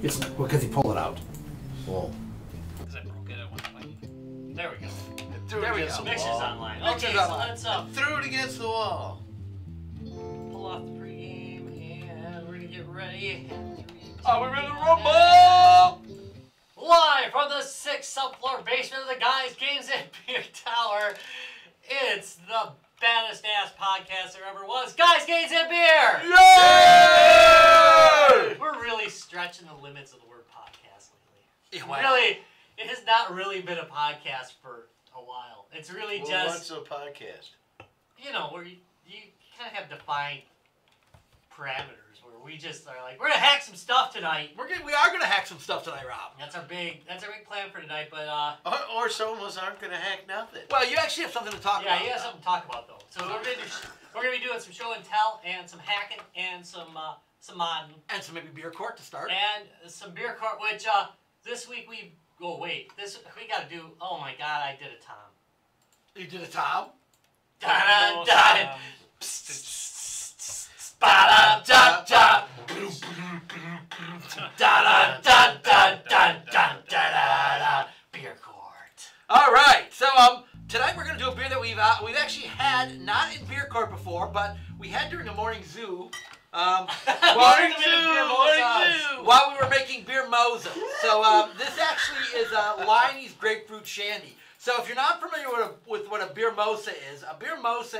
It's because he pulled it out. Whoa. Because I broke it at one point. There we go. There we go. Mixer's online. Mixer's Okay, online. so let's Threw it against the wall. pull off the pregame and we're gonna get ready. Are we ready to rumble? Live from the 6th subfloor basement of the Guys Games and Beer Tower, it's the baddest ass podcast there ever was. Guys Games and Beer! Yay! We're really stretching the limits of the word podcast lately. Wow. Really, it has not really been a podcast for a while. It's really Well, just, what's a podcast? you know, where you kind of have defined parameters where we just are like, we're gonna hack some stuff tonight. We are gonna hack some stuff tonight, Rob. That's our big plan for tonight. But Or some of us aren't going to hack nothing. Well, you actually have something to talk about. yeah, you have something to talk about though. So we're gonna be doing some show and tell and some hacking and some modding And some maybe beer court to start. and some beer cart. Which this week we gotta do. Oh my God, I did a Tom. You did a Tom? Dun dun. Ba-da-da-da. Da-da-da-da-da-da-da-da. Beer court. All right. So tonight we're gonna do a beer that we've actually had not in beer court before, but we had during a morning zoo. While we were making beer mosa. So this actually is Leinenkugels GrapeFruit Shandy. So if you're not familiar with what a beer mosa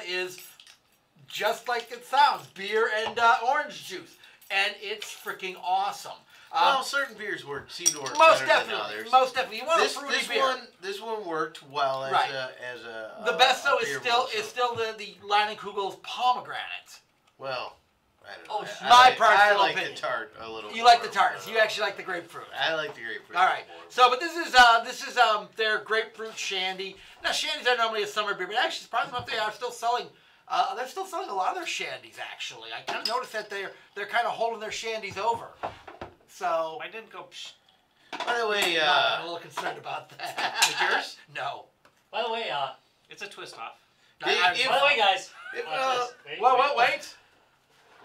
is just like it sounds, beer and orange juice, and it's freaking awesome. Well, certain beers seem to work Most better definitely, than others. most definitely. You want a fruity beer. This one worked well as Right. a The best though is beer still mosa. the Leinenkugels pomegranate. My personal I like opinion. the tart a little. You more. like the tarts. You actually like the grapefruit. I like the grapefruit. All right. More. So, but this is their grapefruit shandy. Now, shandies are normally a summer beer, but actually, surprisingly enough, they are still selling. They're still selling a lot of their shandies. Actually, I kind of noticed that they're kind of holding their shandies over. So I didn't go. Psh. By the way, I'm a little concerned about that. Is it yours? No. By the way, It's a twist off. by the way, guys. Watch this. Wait.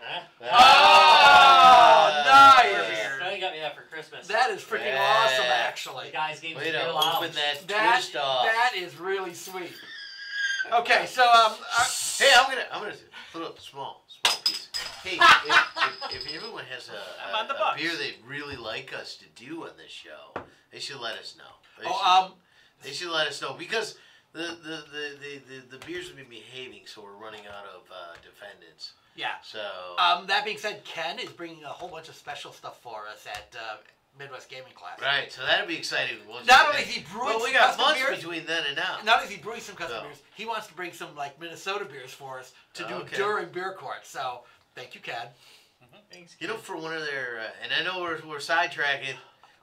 Huh? Oh, nice. Now you got me that for Christmas. That is freaking Yeah. awesome, actually. Guys Games Way and to Beer open Lounge. that twist off. That is really sweet. Okay, so Hey, I'm gonna put up a small piece. Hey, if everyone has I'm on the a box. beer they'd really like us to do on this show, they should let us know. They should let us know because the beers have been behaving, so we're running out of defendants. yeah. So That being said, Ken is bringing a whole bunch of special stuff for us at Midwest Gaming Class. right, so that'll be exciting. Not only is he brewing well, we some got custom months beers, between then and now. not only is he brewing some custom So. beers, he wants to bring some like Minnesota beers for us to do Okay. during beer court. So thank you, Ken. Thanks. You know, for one of their, and I know we're sidetracking,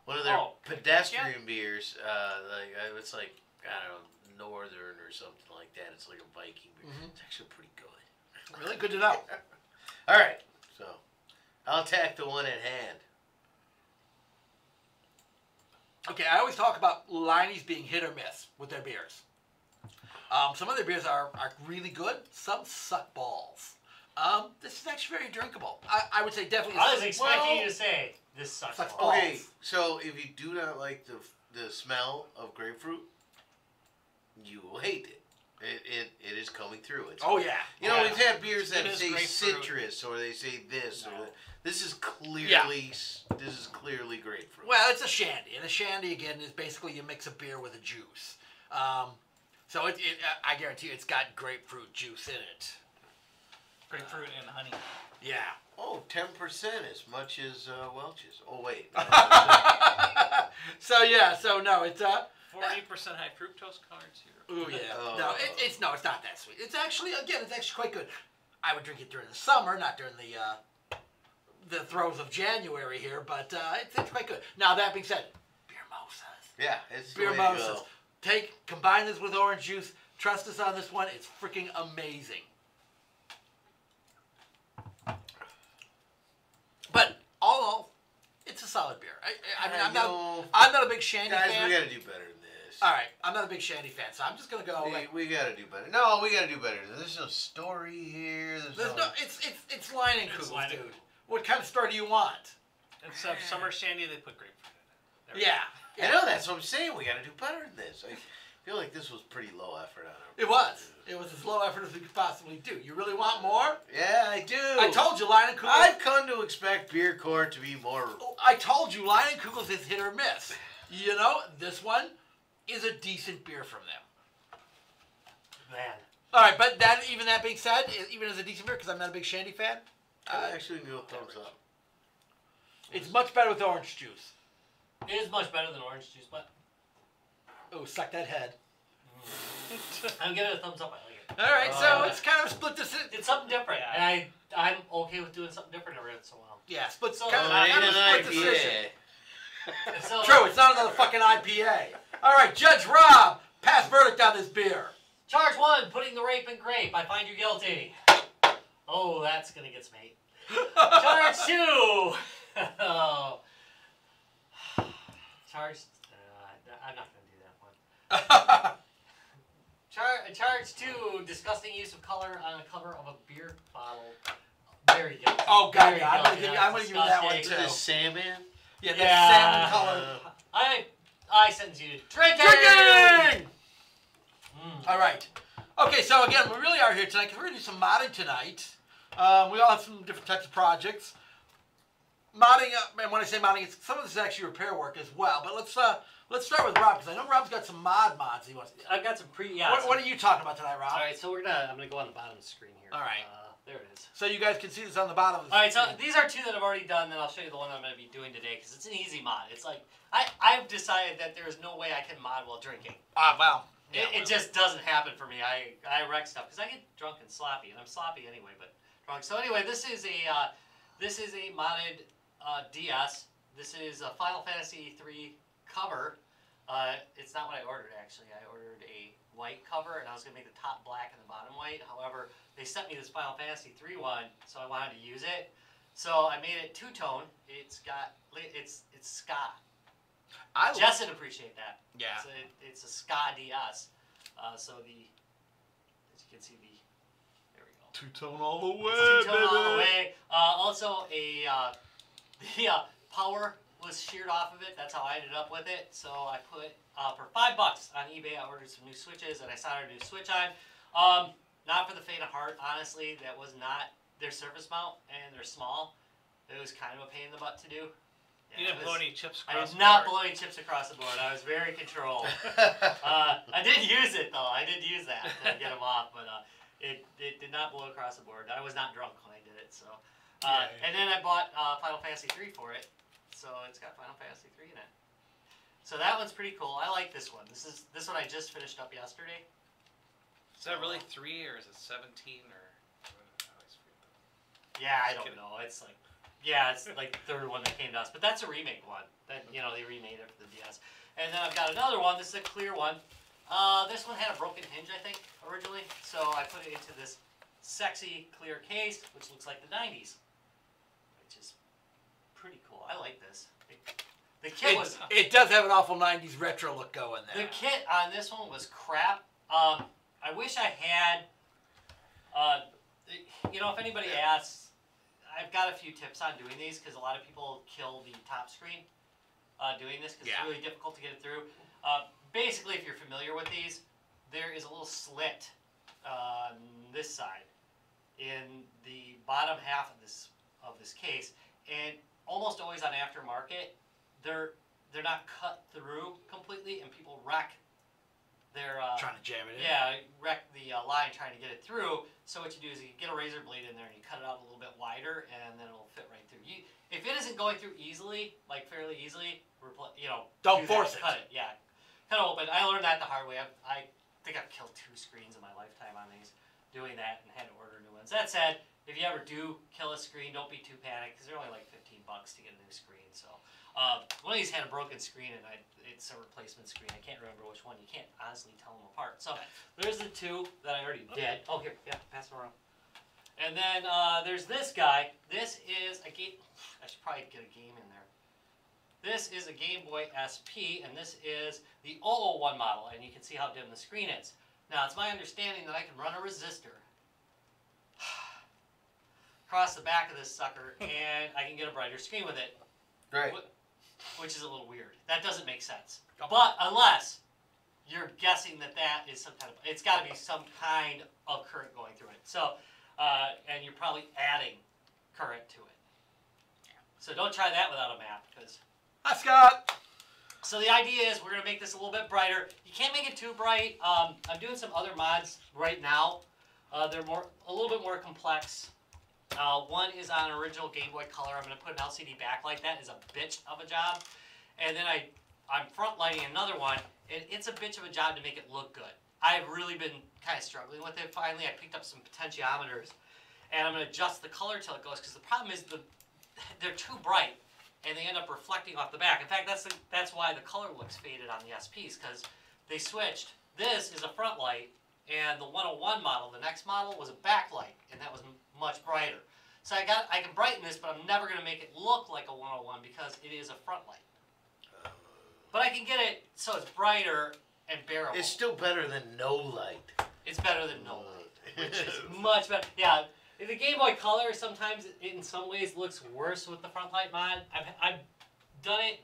one of their pedestrian beers, it's like, I don't know, Northern or something like that. It's like a Viking beer. It's actually pretty good. Really good to know. All right, so I'll attack the one at hand. Okay, I always talk about Leinenkugels being hit or miss with their beers. Some of their beers are really good. Some suck balls. This is actually very drinkable. I would say definitely. I was expecting you to say this sucks. Sucks balls. balls. Okay, so if you do not like the smell of grapefruit, you will hate it. It is coming through. It's Oh yeah. You know, Yeah. we've had beers that It is say grapefruit. citrus or they say this or that. This is clearly grapefruit. Well, it's a shandy, and a shandy again is basically you mix a beer with a juice. So I guarantee you, it's got grapefruit juice in it. Grapefruit and honey. Yeah. Oh, 10% as much as Welch's. Oh wait. So no, it's 40% high fructose cards here. Ooh yeah. Oh. No, it's not that sweet. It's actually quite good. I would drink it during the summer, not during the throes of January here, but it's quite good. Now that being said, beer mosas. Yeah, it's the Beer way to mosas. go. Combine this with orange juice. Trust us on this one. It's freaking amazing. But all in all, it's a solid beer. I mean, I'm not a big shandy Guys, fan. we got to do better than this. All right, I'm not a big Shandy fan, so I'm just gonna go. We gotta do better. No, we gotta do better. There's no story here. There's no. It's Leinenkugels, dude. Leinenkugels. What kind of story do you want? Instead of summer shandy, they put grapefruit in it. There we Yeah. I know, that's what I'm saying. We gotta do better than this. I feel like this was pretty low effort on our It was. It was as low effort as we could possibly do. You really want more? Yeah, I do. I told you, Leinenkugels. I've come to expect beer court to be more. I told you, Leinenkugels is hit or miss. You know, this one is a decent beer from them. Man. All right, but even that being said, even as a decent beer, because I'm not a big Shandy fan, I actually go thumbs up. it's much better with orange juice. It is much better than orange juice, but Oh, suck that head. I'm giving it a thumbs up. I like it. All right, so it's kind of a split decision. It's something different, Yeah. and I'm okay with doing something different every once in a while. Yeah, split. So- Kind of, Oh, it kind ain't of a an split decision. IPA. So, True, it's not another fucking IPA. All right, Judge Rob, pass verdict on this beer. Charge 1, putting the rape in grape. I find you guilty. Oh, that's gonna get some hate. Charge 2. Oh. Charge. I'm not gonna do that one. Charge 2, disgusting use of color on a cover of a beer bottle. Very guilty. Oh god, Very yeah, I'm gonna guilty. give you that one Disgusting. too. The salmon. Yeah, that Yeah. salmon color. I sentence you to drinking. Drinking! Mm. All right. Okay, so again, we really are here tonight because we're gonna do some modding tonight. We all have some different types of projects. Modding, and when I say modding, some of this is actually repair work as well. But let's start with Rob because I know Rob's got some mods he wants. I've got some What are you talking about tonight, Rob? All right, so I'm gonna go on the bottom of the screen here. All right. There it is. So you guys can see this on the bottom of the All right, so screen. these are 2 that I've already done. Then I'll show you the one I'm going to be doing today because it's an easy mod. It's like I've decided that there is no way I can mod while drinking. Wow. It just doesn't happen for me. I wreck stuff because I get drunk and sloppy, and I'm sloppy anyway, but drunk. So anyway, this is a modded DS. This is a Final Fantasy III cover. It's not what I ordered actually. I ordered a white cover, and I was going to make the top black and the bottom white. However, they sent me this Final Fantasy III one, so I wanted to use it. So I made it 2-tone. It's ska. Jess would appreciate that. Yeah. It's a ska DS. So as you can see, there we go. Two-tone all the way, It's 2-tone all the way. Also, the power was sheared off of it. That's how I ended up with it. So I put for $5 on eBay. I ordered some new switches, and I soldered a new switch on. Not for the faint of heart, honestly. That was not their surface mount, and they're small. It was kind of a pain in the butt to do. You didn't blow any chips I across did the not board. blow any chips across the board. I was very controlled. I did use it though. I did use that to get them off, but it did not blow across the board. I was not drunk when I did it. So, and then I bought Final Fantasy III for it. So it's got Final Fantasy III in it. So that one's pretty cool. I like this one. This one I just finished up yesterday. Is that really 3 or is it 17 or? Yeah, I don't know. It's like. Yeah, it's like the third one that came to us, but that's a remake one. That they remade it for the DS. And then I've got another one. This is a clear one. This one had a broken hinge, I think, originally. So I put it into this sexy clear case, which looks like the '90s, which is pretty cool. I like this. The kit was. It does have an awful '90s retro look going there. The kit on this one was crap. I wish I had. If anybody asks. I've got a few tips on doing these because a lot of people kill the top screen doing this because it's really difficult to get it through. Basically, if you're familiar with these, there is a little slit on this side in the bottom half of this case, and almost always on aftermarket, they're not cut through completely, and people wreck their trying to jam it in. Yeah, wreck the line trying to get it through. So what you do is you get a razor blade in there and you cut it out a little bit wider, and then it'll fit right through. If it isn't going through easily, like fairly easily, don't force it. Cut it, yeah. Cut it open. I learned that the hard way. I think I've killed 2 screens in my lifetime on these, doing that, and had to order new ones. That said, if you ever do kill a screen, don't be too panicked because they're only like $15 to get a new screen. So one of these had a broken screen, and it's a replacement screen. I can't remember which one. You can't honestly tell them apart. So there's the 2 that I already did. Oh, here, yeah, pass them around. And then there's this guy. This is a game. I should probably get a game in there. This is a Game Boy SP, and this is the 001 model, and you can see how dim the screen is. Now, it's my understanding that I can run a resistor across the back of this sucker, and I can get a brighter screen with it. Right. Which is a little weird. That doesn't make sense. But unless you're guessing that that is some kind of, it's got to be some kind of current going through it. So, and you're probably adding current to it. So don't try that without a map, because. Hi, Scott. So the idea is we're going to make this a little bit brighter. You can't make it too bright. I'm doing some other mods right now. They're a little bit more complex. One is on original Game Boy Color. I'm going to put an LCD backlight. That is a bitch of a job. And then I'm front lighting another one, and it's a bitch of a job to make it look good. I've really been kind of struggling with it. Finally, I picked up some potentiometers, and I'm going to adjust the color till it goes, because the problem is they're too bright, and they end up reflecting off the back. In fact, that's why the color looks faded on the SPs, because they switched. This is a front light, and the 101 model, the next model, was a backlight, and that was much brighter. So I can brighten this, but I'm never going to make it look like a 101 because it is a front light. But I can get it so it's brighter and bearable. It's still better than no light. It's better than no light, which is much better. Yeah, the Game Boy Color sometimes, in some ways, looks worse with the front light mod. I've done it.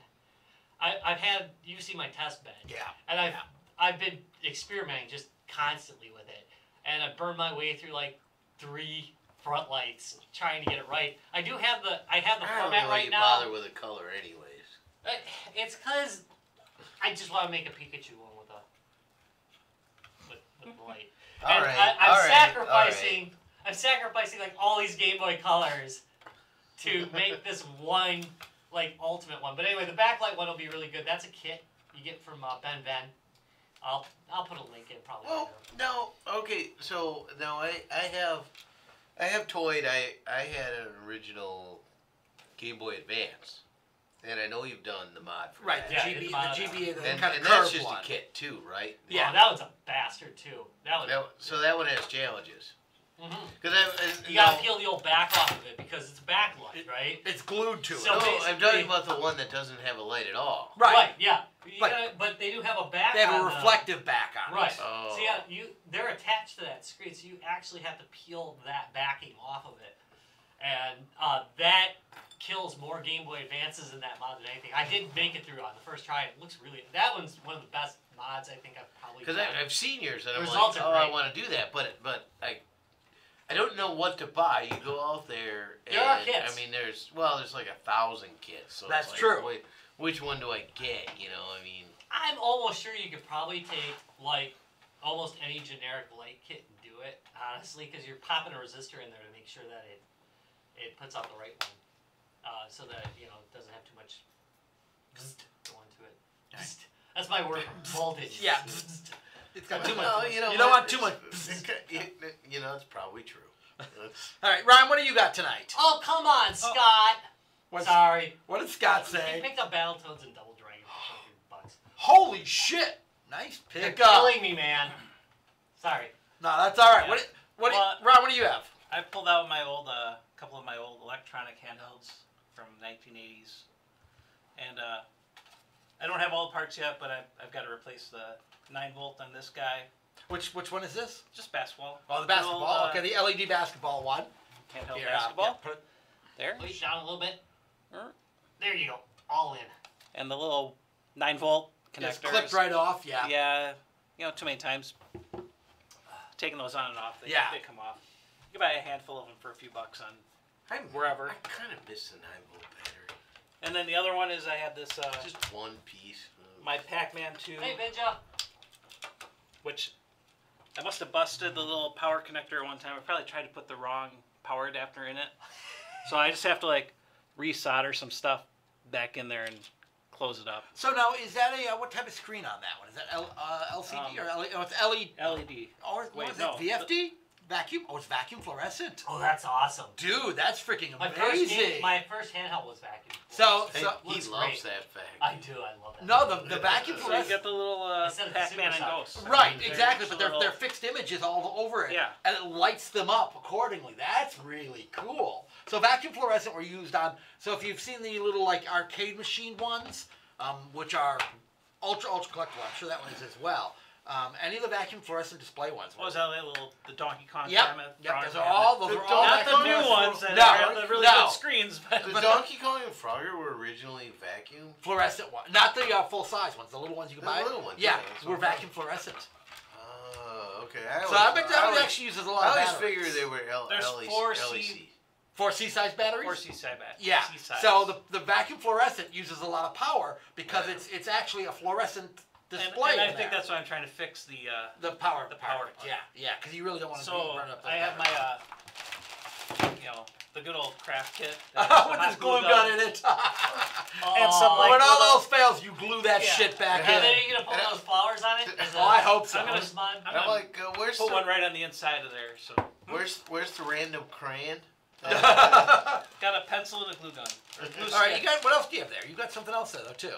I've had, you see my test bed. Yeah. And I've been experimenting just constantly with it, and I've burned my way through like 3 front lights trying to get it right. I have the format right now. I don't really bother with the color anyways. It's because I just want to make a Pikachu one with the light. All and right, I'm sacrificing like all these Game Boy Colors to make this one like ultimate one. But anyway, the backlight one will be really good. That's a kit you get from Ben Ven. I'll put a link in probably. Well, no, okay. So now I have toyed. I had an original Game Boy Advance, and I know you've done the mod for Right, that. the GBA, the and kind of that's curved just one. a kit too, right? Yeah, that one's a bastard too. So that one has challenges. Because you gotta peel the old back off of it because it's a backlight, right? It's glued to So it. No, I'm talking about the one that doesn't have a light at all. Right, yeah. But they do have a back. They have a reflective back on it. Right. Oh. So yeah, they're attached to that screen, so you actually have to peel that backing off of it, and that kills more Game Boy Advances in that mod than anything. I didn't make it through on the first try. It looks really. That one's one of the best mods I think I've probably. Because I've seen yours, and I'm Results like, are oh, great. I want to do that, but I don't know what to buy. You go out there, and There are kits. I mean, there's like 1,000 kits. So That's it's like, true. Wait, which one do I get? You know, I mean. I'm almost sure you could probably take like almost any generic light kit and do it, honestly, because you're popping a resistor in there to make sure that it puts out the right one, so that it doesn't have too much going to it. That's my word for voltage. Yeah. It's got too much. Well, you don't want too much. It's probably true. All right, Ryan, what do you got tonight? Oh, come on, Scott. Sorry. What did Scott He say? picked up Battletoads and Double Dragon for $20. Holy shit! Nice You're pick up. killing me, man. Sorry. No, that's all right. Yeah. Ryan, what do you have? I pulled out my old, couple of my old electronic handhelds from 1980s, and I don't have all the parts yet, but I've got to replace the 9-volt on this guy. Which one is this? Just basketball. Oh, the basketball. Okay, the LED basketball one. Handheld Here, basketball. yeah, put it There. Push down a little bit. There you go. All in. And the little 9-volt connectors. just clipped right off. Yeah. Yeah. Too many times. Taking those on and off, they come off. You can buy a handful of them for a few bucks on wherever. I kind of miss the 9-volt battery. And then the other one is I had this. Just one piece. My Pac-Man 2. Hey, Benja. Which I must have busted the little power connector one time. I probably tried to put the wrong power adapter in it. So I just have to resolder some stuff back in there and close it up. So now, is that what type of screen on that one? Is that LCD or LED? Oh, it's LED. LED. Or Wait, what is no. it? VFD? vacuum. Oh, it's vacuum fluorescent. Oh, that's awesome. Dude, that's freaking My amazing. first handheld was vacuum. So He looks loves great. that fact. I do. I love that. no, the vacuum So you fluorescent. get the little Instead of the Pac-Man and Super Ghost. Right, They're exactly, just but a little- they're fixed images all over it. Yeah. And it lights them up accordingly. That's really cool. So vacuum fluorescent were used on, so if you've seen the little like arcade machine ones, which are ultra collectible, I'm sure that one is as well. Any of the vacuum fluorescent display ones. What was that little, the Donkey Kong Yep, cabinet? yep, those Frogger are all cabinet? vacuum Not the new fluorescent. ones that No, have the really no. good screens, but The Donkey Kong and Frogger were originally vacuum. Fluorescent one, not the full size ones, the little ones you can The buy. little ones, Yeah, yeah, that's were what vacuum fluorescent. Okay. So I bet that one actually uses a lot I of always batteries. figured they were There's LEC. 4C. 4C size batteries? 4C side bat. Yeah. C-size. So the vacuum fluorescent uses a lot of power because Yeah. it's actually a fluorescent and display. I in think there. that's why I'm trying to fix the power. the power part. Yeah, because you really don't want to So run up those I have batteries. my the good old craft kit with this glue gun in it. and some like when all little- else fails, you glue that Yeah. shit back And in. then you're gonna put those flowers on it. Oh, I hope so. I'm gonna- Smud. I'm I'm gonna like, where's put the one right on the inside of there. So where's the random crayon? got a pencil and a glue gun. Or glue All right, stick. you got what else do you have there? You got something else there though too.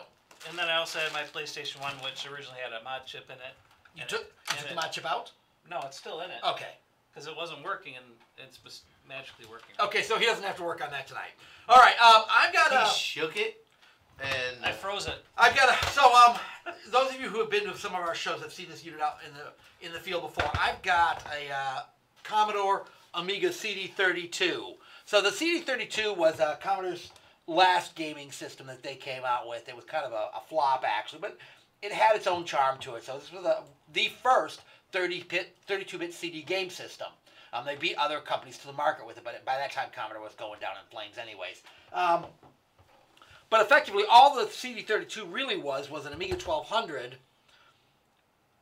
And then I also had my PlayStation 1, which originally had a mod chip in it. You And took and the mod chip out? No, it's still in it. Okay. Because it wasn't working, and it's just magically working. Okay, so he doesn't have to work on that tonight. All right, I've got He a. shook it, and I froze it. I've got a. So those of you who have been to some of our shows have seen this unit out in the field before. I've got a Commodore Amiga CD32. So the CD32 was Commodore's last gaming system that they came out with. It was kind of a flop actually, but it had its own charm to it. So this was the first 32-bit CD game system. They beat other companies to the market with it, but by that time Commodore was going down in flames anyways. But effectively, all the CD32 really was an Amiga 1200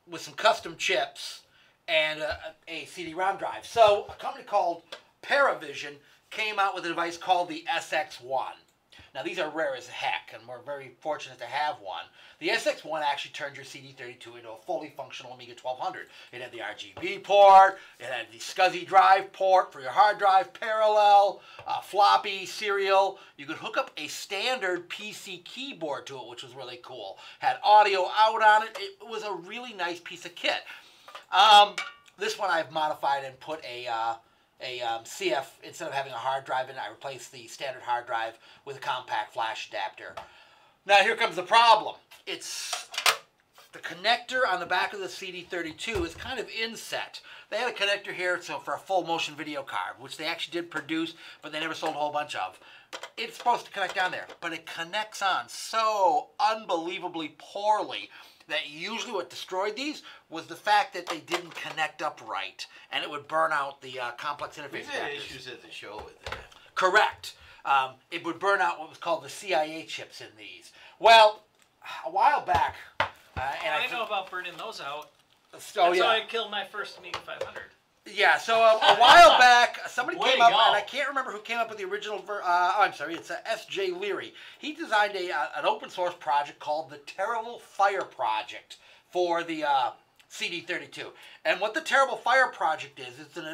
with some custom chips and a CD-ROM drive. So a company called Paravision came out with a device called the SX1. Now these are rare as heck, and we're very fortunate to have one. The SX1 actually turned your CD32 into a fully functional Amiga 1200. It had the RGB port, it had the SCSI drive port for your hard drive, parallel, floppy, serial. You could hook up a standard PC keyboard to it, which was really cool. Had audio out on it. It was a really nice piece of kit. This one I've modified and put a CF, instead of having a hard drive in it, I replaced the standard hard drive with a compact flash adapter. Now here comes the problem. It's the connector on the back of the CD32 is kind of inset. They had a connector here for a full motion video card, which they actually did produce, but they never sold a whole bunch of. It's supposed to connect on there, but it connects on so unbelievably poorly that usually what destroyed these was the fact that they didn't connect up right, and it would burn out the complex interface. we've had adapters. issues at the show with that. Correct. It would burn out what was called the CIA chips in these. Well, a while back, and I know about burning those out. So That's yeah, how I killed my first Amiga 500. yeah. So a while back, somebody Way came to up, go. and I can't remember who came up with the original. I'm sorry, it's S.J. Leary. He designed an open source project called the Terrible Fire Project for the CD32. And what the Terrible Fire Project is, it's an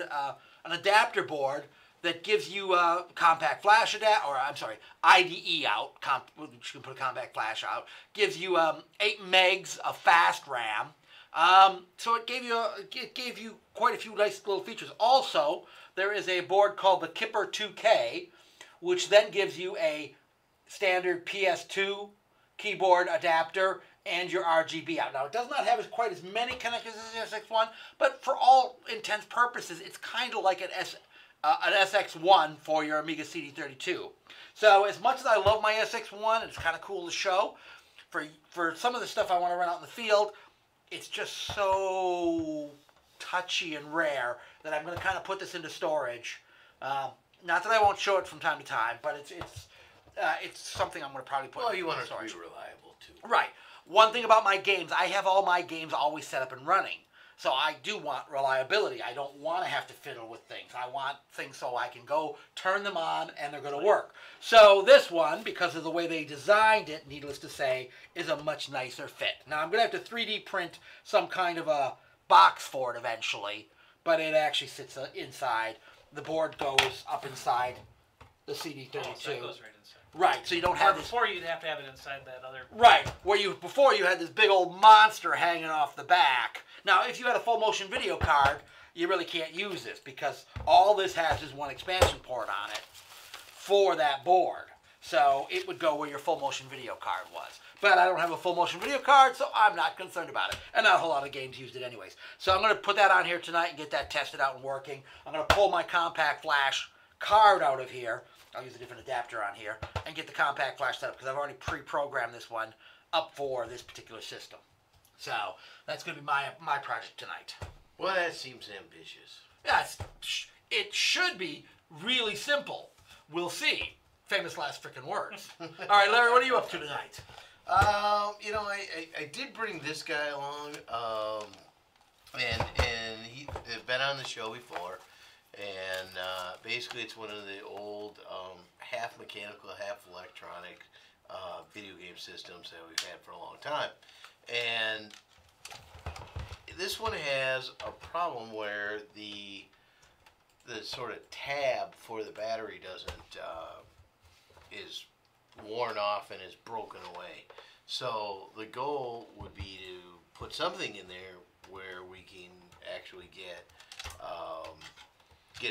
adapter board that gives you a compact flash IDE out. You can put a compact flash out. Gives you 8 megs of fast RAM. So it gave you quite a few nice little features. Also, there is a board called the Kipper 2K, which then gives you a standard PS2 keyboard adapter and your RGB out. Now, it does not have quite as many connectors as the SX1, but for all intents purposes, it's kind of like an SX1 for your Amiga CD32. So, as much as I love my SX1, it's kind of cool to show. For some of the stuff I want to run out in the field, it's just so touchy and rare that I'm going to kind of put this into storage. Not that I won't show it from time to time, but it's something I'm going to probably put Well, you into want it to storage. be reliable too. Right. One thing about my games, I have all my games always set up and running. So I do want reliability. I don't want to have to fiddle with things. I want things so I can go turn them on and they're going to work. So this one, because of the way they designed it, needless to say, is a much nicer fit. Now I'm going to have to 3D print some kind of a box for it eventually but it actually sits inside. The board goes up inside the CD32. Oh, so that goes right inside. Right, so you don't have this. Before you'd have to have it inside that other. Right, before you had this big old monster hanging off the back. Now, if you had a full motion video card, you really can't use this because all this has is one expansion port on it for that board. So it would go where your full motion video card was. But I don't have a full motion video card, so I'm not concerned about it. And not a whole lot of games used it anyways. So I'm going to put that on here tonight and get that tested out and working. I'm going to pull my compact flash card out of here. I'll use a different adapter on here and get the compact flash set up because I've already pre-programmed this one up for this particular system. So that's going to be my project tonight. Well, that seems ambitious. Yes, it should be really simple. We'll see. Famous last frickin' words. All right, Larry, what are you up to tonight? You know, I did bring this guy along, and he's been on the show before. And basically, it's one of the old half mechanical, half electronic video game systems that we've had for a long time. And this one has a problem where the sort of tab for the battery is worn off and is broken away. So the goal would be to put something in there where we can actually get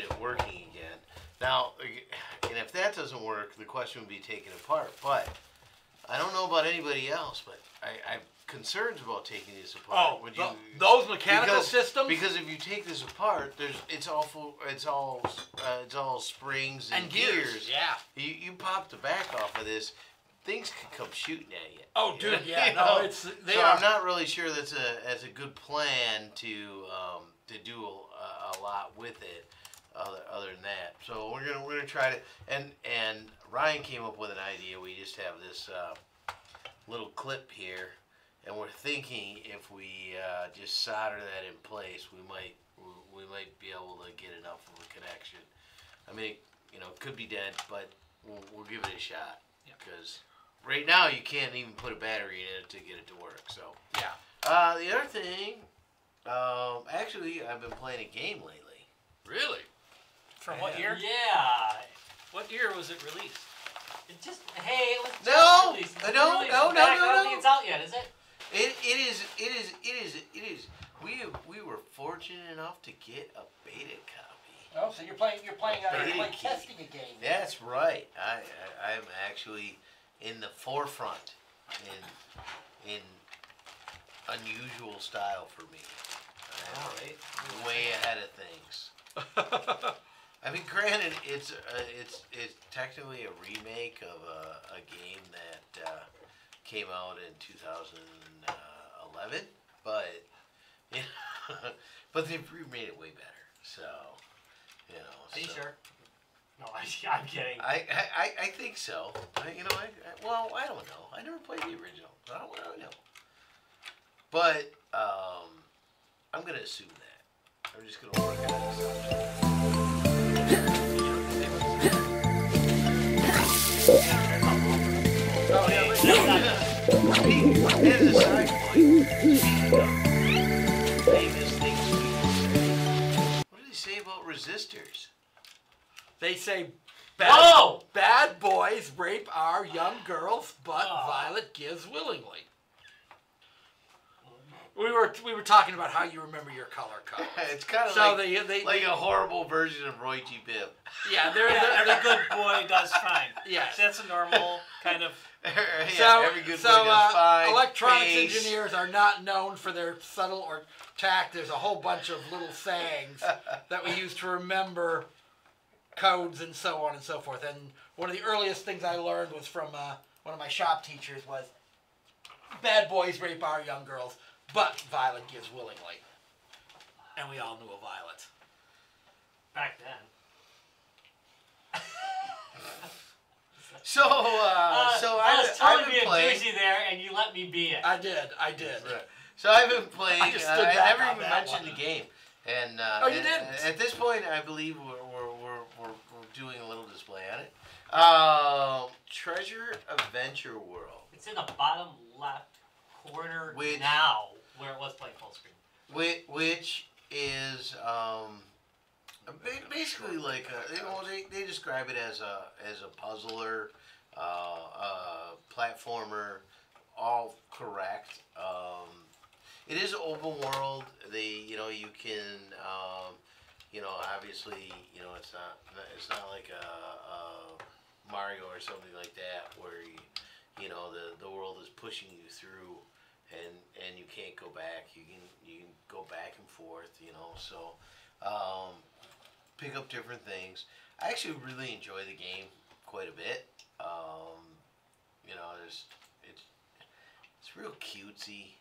it working again. Now, and if that doesn't work, the question would be taken apart. But I don't know about anybody else, but I've concerns about taking this apart. Oh, Would you, those mechanical systems? Because if you take this apart, it's all springs and gears. Yeah. You pop the back off of this, things could come shooting at you. Oh, dude, yeah. You No, know? they are. I'm not really sure that's a good plan to do a lot with it. Other than that, so we're gonna try to, and Ryan came up with an idea. We just have this little clip here, and we're thinking if we just solder that in place, we might be able to get enough of a connection. I mean, it could be dead, but we'll give it a shot because right now you can't even put a battery in it to get it to work. So yeah. The other thing, actually, I've been playing a game lately. Really? From what year? Yeah. What year was it released? It just, hey, it was just No, released. It's no, released no, back. no, I don't no. think it's out yet, is it? It is. We were fortunate enough to get a beta copy. Oh, so you're playing testing a game. That's right. I'm actually in the forefront in unusual style for me. All right. Way ahead of things. I mean, granted, it's technically a remake of a game that came out in 2011, but but they've remade it way better. So Are you sure? No, I'm kidding. I think so. I don't know. I never played the original. So I don't really know. But I'm gonna assume that. I'm just gonna work on it. Oh, yeah, Here's a side point. Famous things we say. What do they say about resistors? They say Whoa! bad boys rape our young girls, but Violet gives willingly. We were talking about how you remember your color code. It's kind of So like a horrible version of Roy G. Biv. Yeah, Every good boy does fine. Yes. That's a normal kind of. Every good boy does fine. Electronics Pace. engineers are not known for their subtle or tact. There's a whole bunch of little sayings that we use to remember codes and so on and so forth. And one of the earliest things I learned was from one of my shop teachers was, bad boys rape our young girls, but Violet gives willingly. And we all knew a Violet. Back then. So I was I've telling been you a playing. doozy there, and you let me be it. I did. Right. So I've been playing. I just stood I back never on even that mentioned one. the game. And You didn't. At this point, I believe we're doing a little display on it. Treasure Adventure World. It's in the bottom left corner Which- now, where it was playing full screen. Which is basically like they describe it as a puzzler, platformer, all correct. It is open world. You can obviously it's not like a Mario or something like that where the world is pushing you through and you can't go back. You can go back and forth. So pick up different things. I actually really enjoy the game quite a bit. It's real cutesy.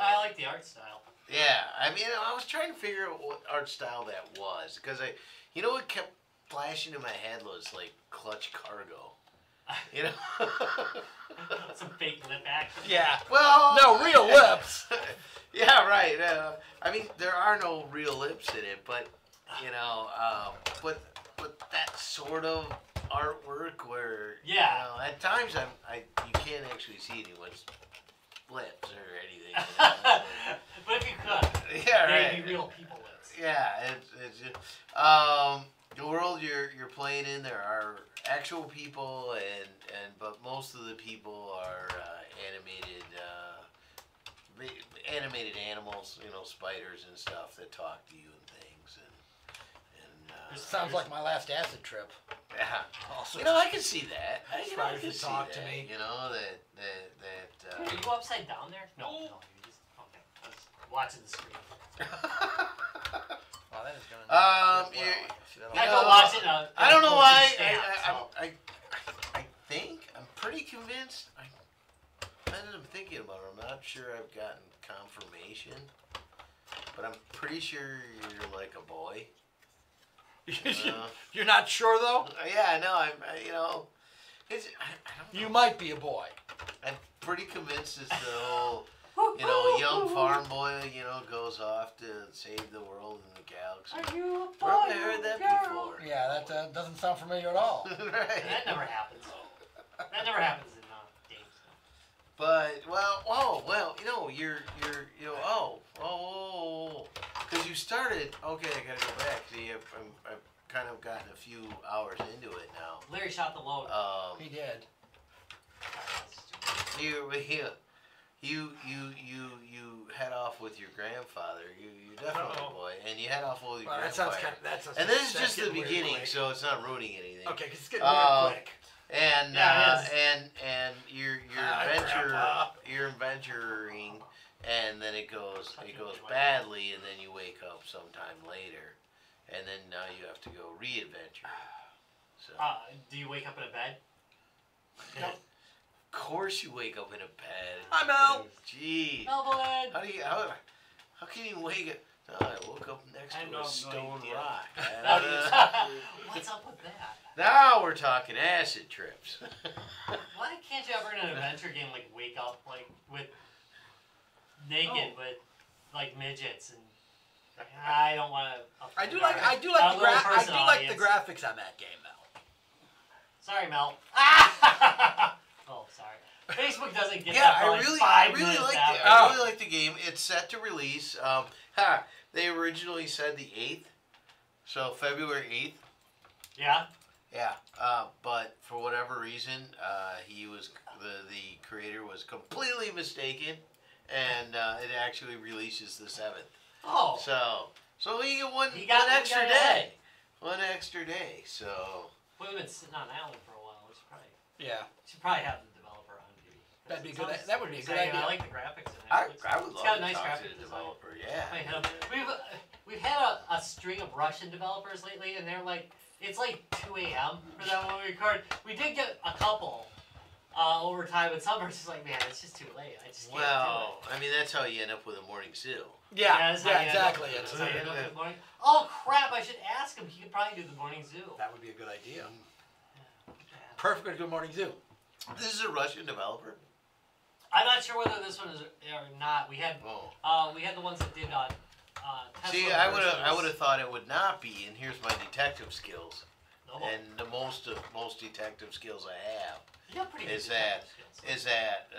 I like the art style. Yeah, I mean, I was trying to figure out what art style that was because what kept flashing in my head was like Clutch Cargo. Some fake lip action. Yeah. Well, no real lips. Yeah, right. I mean, there are no real lips in it, but but that sort of artwork where at times you can't actually see anyone's lips or anything. But if you could, they'd be real people lips. Yeah, the world you're playing in, there are actual people, but most of the people are animated animals, spiders and stuff that talk to you and things, and sounds like my last acid trip. Yeah. Also, I can see that. I can see talk that. to me. Can you go upside down there? No, you just okay. I was watching the screen. Wow, that is gonna. I go watch it. I don't know why. I think I'm pretty convinced. I'm thinking about it. I'm not sure I've gotten confirmation, but I'm pretty sure you're like a boy. You're not sure though? Yeah, no, I don't. You might be a boy. I'm pretty convinced it's the whole, young farm boy, goes off to save the world and the galaxy. Are you a boy? Where have I heard that before? Yeah, that doesn't sound familiar at all. Right. That never happens. That never happens in games. But you're because you started. Okay, I gotta go back. See, I've kind of gotten a few hours into it now. Larry shot the load. He did. You head off with your grandfather. You're definitely a boy, and you head off with your grandfather. And this is just the beginning, so it's not ruining anything. Okay, because it's getting real quick. And you're adventuring, and then it goes badly, and then you wake up sometime later, and then now you have to go re-adventure. So. Do you wake up in a bed? No. Of course you wake up in a bed. Hi, Mel. Gee. Melvin. How can you wake up? Oh, I woke up next to a stone rock. What's up with that? Now we're talking acid trips. Why can't you ever in an adventure game wake up with naked with midgets and I don't want to. I do like the graphics on that game, Mel. Sorry, Mel. Oh, sorry. Facebook doesn't get that. I really like the game. It's set to release. They originally said the 8th, so February 8th. Yeah. Yeah, but for whatever reason, the creator was completely mistaken, and it actually releases the 7th. Oh. So we get one extra day. One extra day. So. We've been sitting on an island for a while. We should probably have the developer on duty. That'd be good. That would be a good idea. I like the graphics in it. I would love to nice talk to the developer. Yeah. We've had a string of Russian developers lately, and they're it's 2 a.m. for them when we record. We did get a couple over time, but some are just man, it's just too late. I just can't do it. I mean, that's how you end up with a morning zoo. Yeah, exactly. Oh crap! I should ask him. He could probably do the morning zoo. That would be a good idea. Perfect for a good morning zoo. This is a Russian developer. I'm not sure whether this one is or not. We had the ones that did Tesla. See, I would have thought it would not be, and here's my detective skills. Oh. And the most detective skills I have You got pretty good is that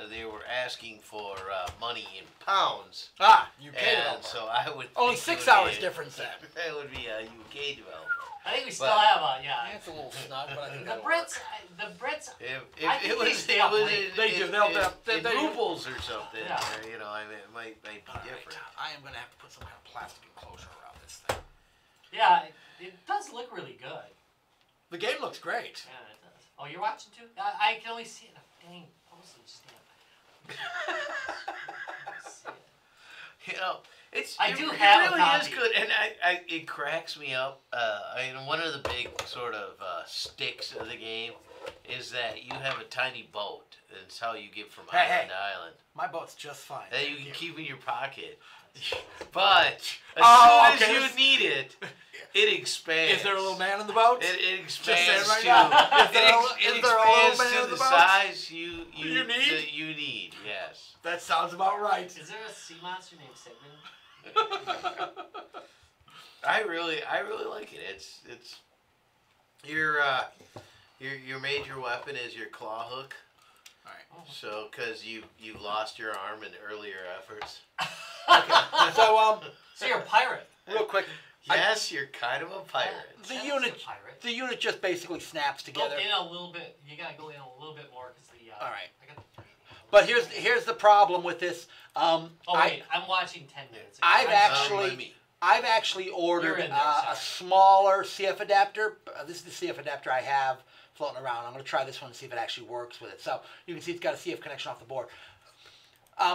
they were asking for money in pounds. UK And developer. so I would Only think 6 it would hours be- difference then. That would be a UK developer. I think we still But- have It's a little snug, but I think the that'll Brits. The Brits. If I think it they was, stay it up was late. in, They do. in, They'll- in they- rubles or something. Yeah. Or, you know, I mean, it might be All right, different. I am going to have to put some kind of plastic enclosure around this thing. Yeah, it does look really good. The game looks great. Yeah, it does. Oh, you're watching too? I can only see it in a dang postage stamp. You know, it do really have a is copy. good, and it cracks me up. I mean, one of the big sort of sticks of the game is that you have a tiny boat. It's how you get from island to island. My boat's just fine. That you thank can keep in your pocket. But as Oh, soon okay. as you need it, it expands. Is there a little man in the boat? It Just saying expands right to. now. Is It, there a- ex- it is there a little expands man to in the the boat? size you You need? that you need. Yes. That sounds about right. Is there a sea monster named Sigmund? I really like it. It's your major weapon is your claw hook. All right. So, because you lost your arm in earlier efforts. So So you're a pirate. real quick, Yes, you're kind of a pirate. the That is unit, a pirate. the unit just basically snaps Go together. in a little bit. You gotta go in a little bit more because the. All right. I got the But here's the problem with this. Oh wait, I'm watching 10 minutes. ago. I've I- I've actually ordered You're in there, a sorry. smaller CF adapter. This is the CF adapter I have floating around. I'm going to try this one and see if it actually works with it. So you can see it's got a CF connection off the board.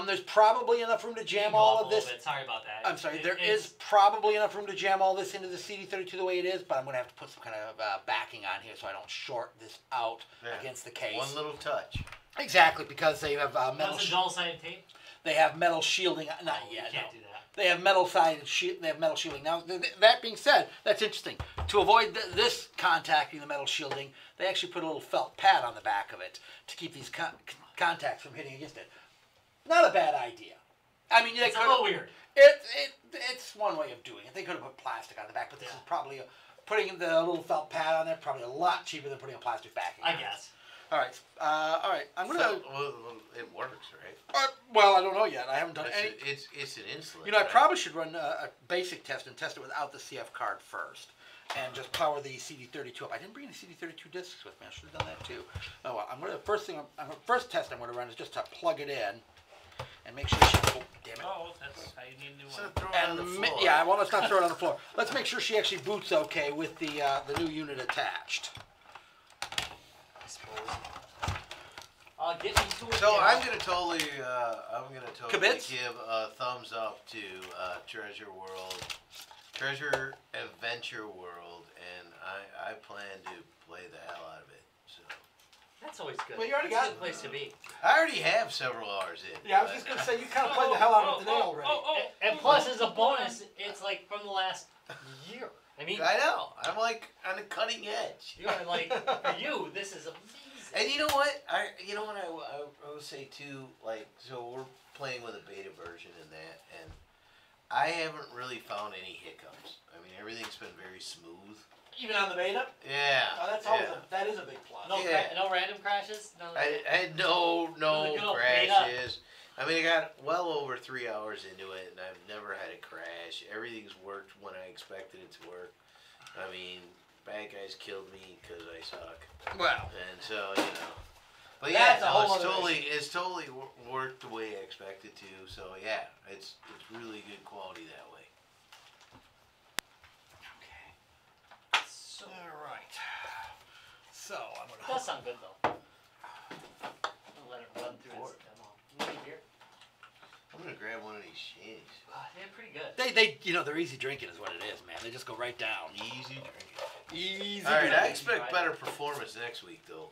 There's probably enough room to You jam can go all up of a little this. bit. Sorry about that. I'm sorry, there It's- is probably enough room to jam all this into the CD32 the way it is, but I'm going to have to put some kind of backing on here so I don't short this out Yeah. against the case. One little touch. Exactly, because they have metal. That's a dual-sided tape. They have metal shielding. Not Oh, yet. You can't no. do that. They have They have metal shielding. Now, that being said, that's interesting. To avoid this contacting the metal shielding, they actually put a little felt pad on the back of it to keep these contacts from hitting against it. Not a bad idea. I mean, they It's a could. little weird. It's one way of doing it. They could have put plastic on the back, but this Yeah. is probably putting the little felt pad on there. Probably a lot cheaper than putting a plastic backing. I on it. guess. All right. All right. I'm gonna. So, well, it works, right? Well, I don't know yet. I haven't done any. It's an insulin. You know, I right? probably should run a basic test and test it without the CF card first, and just power the CD32 up. I didn't bring any CD32 discs with me. I should have done that too. Oh well. First test I'm gonna run is just to plug it in, and make sure she. Oh, damn it. Oh, that's how you need a new So one. throw it on the And floor. yeah, well, let's not throw it on the floor. Let's make sure she actually boots okay with the new unit attached. I suppose. Get me to it. So yeah. I'm gonna totally Kibitz? give a thumbs up to Treasure Adventure World, and I plan to play the hell out of it. So That's always good. Well, you already That's got a good place to be. I already have several hours in. Yeah, I was just gonna say you kind of played the hell out of it today already. And plus, as a bonus, it's like from the last year. I mean, I know. I'm like on the cutting edge. you are like, for you, this is amazing. And you know what? I would say too. Like, so we're playing with a beta version in that, and I haven't really found any hiccups. I mean, everything's been very smooth. Even on the beta? Yeah. Oh, that's yeah. always that is a big plus. No, Yeah. no random crashes. No. I had no The good old crashes. I mean, I got well over 3 hours into it, and I've never had a crash. Everything's worked when I expected it to work. I mean, bad guys killed me because I suck, Well, and so you know. But That's yeah, a no, whole it's other totally worked the way I expected to. So yeah, it's really good quality that way. okay. So, All right. So I'm gonna. does sound good though. I'm gonna let it run through its demo. You need beer? I'm gonna grab one of these shandies. They're pretty good. They're easy drinking is what it is, man. They just go right down. Easy drinking. Easy All right, drinking. I expect better performance next week, though.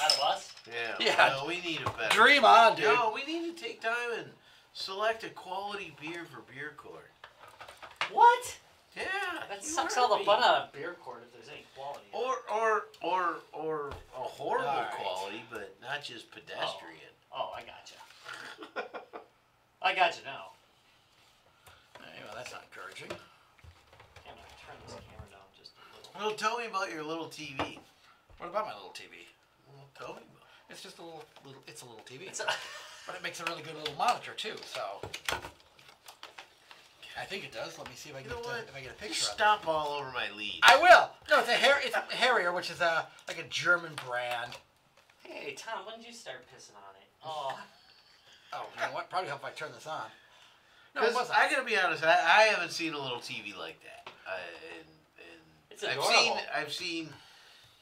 Out of us? Yeah. Yeah. No, we need a better. Dream on, dude. No, we need to take time and select a quality beer for Beer Court. What? Yeah. That you sucks heard all the me. fun out of beer court if there's any quality. Or a horrible All right. quality, but not just pedestrian. Oh, I gotcha. I gotcha now. Well, that's not encouraging. I'm gonna turn this camera down just a little. Well, tell me about your little TV. What about my little TV? Well, tell me about it. It's just a little it's a little TV. It's a, But it makes a really good little monitor too, so I think it does. Let me see if I You get know what? if I get a You picture of it. stomp all over my lead. I will. No, it's a Harrier, which is like a German brand. hey, Tom, when did you start pissing on it? Oh. Oh, you know what? Probably help if I turn this on. No, it Because wasn't. I gotta be honest, I haven't seen a little TV like that. It's I've adorable. seen,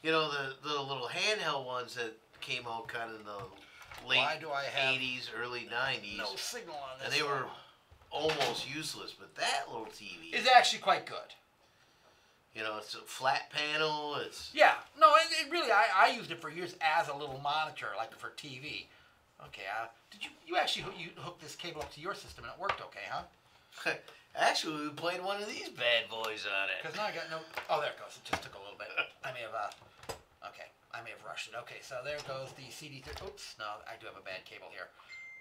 you know, the little handheld ones that came out kind of in the late Why do I have 80s, early 90s, no signal on this? and they were almost useless. But that little TV, It's actually quite good. you know, it's a flat panel. It's Yeah. No, it really. I used it for years as a little monitor, like for TV. Okay. Did you actually hook this cable up to your system and it worked okay, huh? actually we played one of these bad boys on it. Because now I got no. Oh, there it goes. It just took a little bit. I may have. Okay. I may have rushed it. Okay. So there goes the CD32. Oops. No, I do have a bad cable here.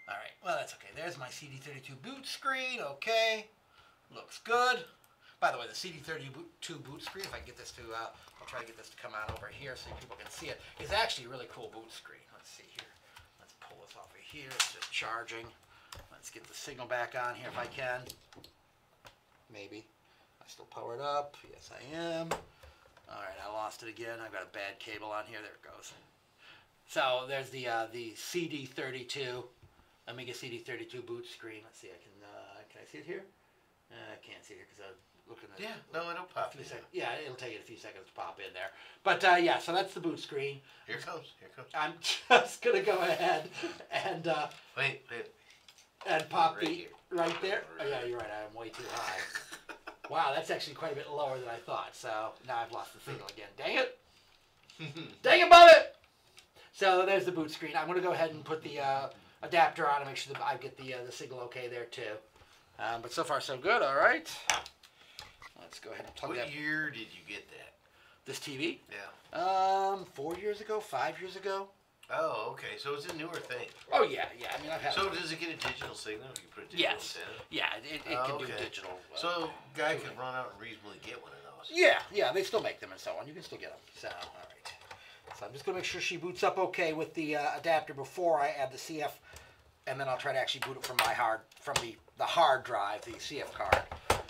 All right. Well, that's okay. There's my CD32 boot screen. Okay. Looks good. By the way, the CD32 boot screen, if I can get this to, I'll try to get this to come out over here so people can see it, is actually a really cool boot screen. Let's see here. Let's pull this off of here. It's just charging. Let's get the signal back on here if I can. Maybe. I still powered up. Yes, I am. All right, I lost it again. I've got a bad cable on here. There it goes. So there's the CD32, Amiga CD32 boot screen. Let's see. Can I see it here? I can't see it here because I'm looking at. Yeah, no, it'll pop. Yeah, it'll take it a few seconds to pop in there. But yeah, so that's the boot screen. Here it comes. Here it comes. I'm just gonna go ahead and Wait. and pop Right the here. right there. Oh yeah, you're right. I'm way too high. Wow, that's actually quite a bit lower than I thought. So now I've lost the signal again. Dang it! Dang it, Bubba! So there's the boot screen. I'm gonna go ahead and put the adapter on and make sure that I get the signal okay there too. But so far so good. All right. Let's go ahead and plug that. What year did you get that? This TV? Yeah. 4 years ago, 5 years ago. Oh, okay. So it's a newer thing. Oh yeah. I mean, I've had. So does it get a digital signal if you put a digital Yes. antenna? Yeah, it can do okay. digital. So guy could run out and reasonably get one of those. Yeah, they still make them and so on. You can still get them. So, all right. So I'm just gonna make sure she boots up okay with the adapter before I add the CF, and then I'll try to actually boot it from the hard drive, the CF card,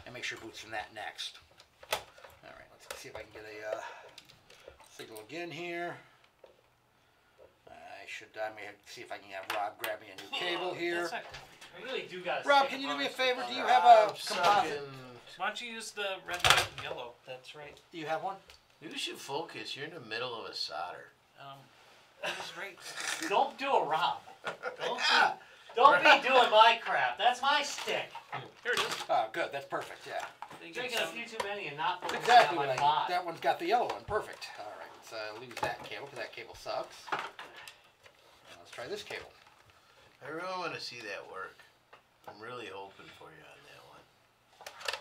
and make sure it boots from that next. All right, let's see if I can get a signal again here. I may have to see if I can have Rob grab me a new cable here. I really do got to. Rob, can you do me a favor? Do you have a composite? Why don't you use the red, white, and yellow? That's right. Do you have one? You should focus. You're in the middle of a solder. That's right. Don't do a Rob. Don't be doing my crap. That's my stick. Here it is. Oh, good. That's perfect. Yeah. Drinking a few too many and not That's focusing exactly on what my I mod. need. That one's got the yellow one. Perfect. All right. Let's lose that cable because that cable sucks. And let's try this cable. I really want to see that work. I'm really hoping for you on that one.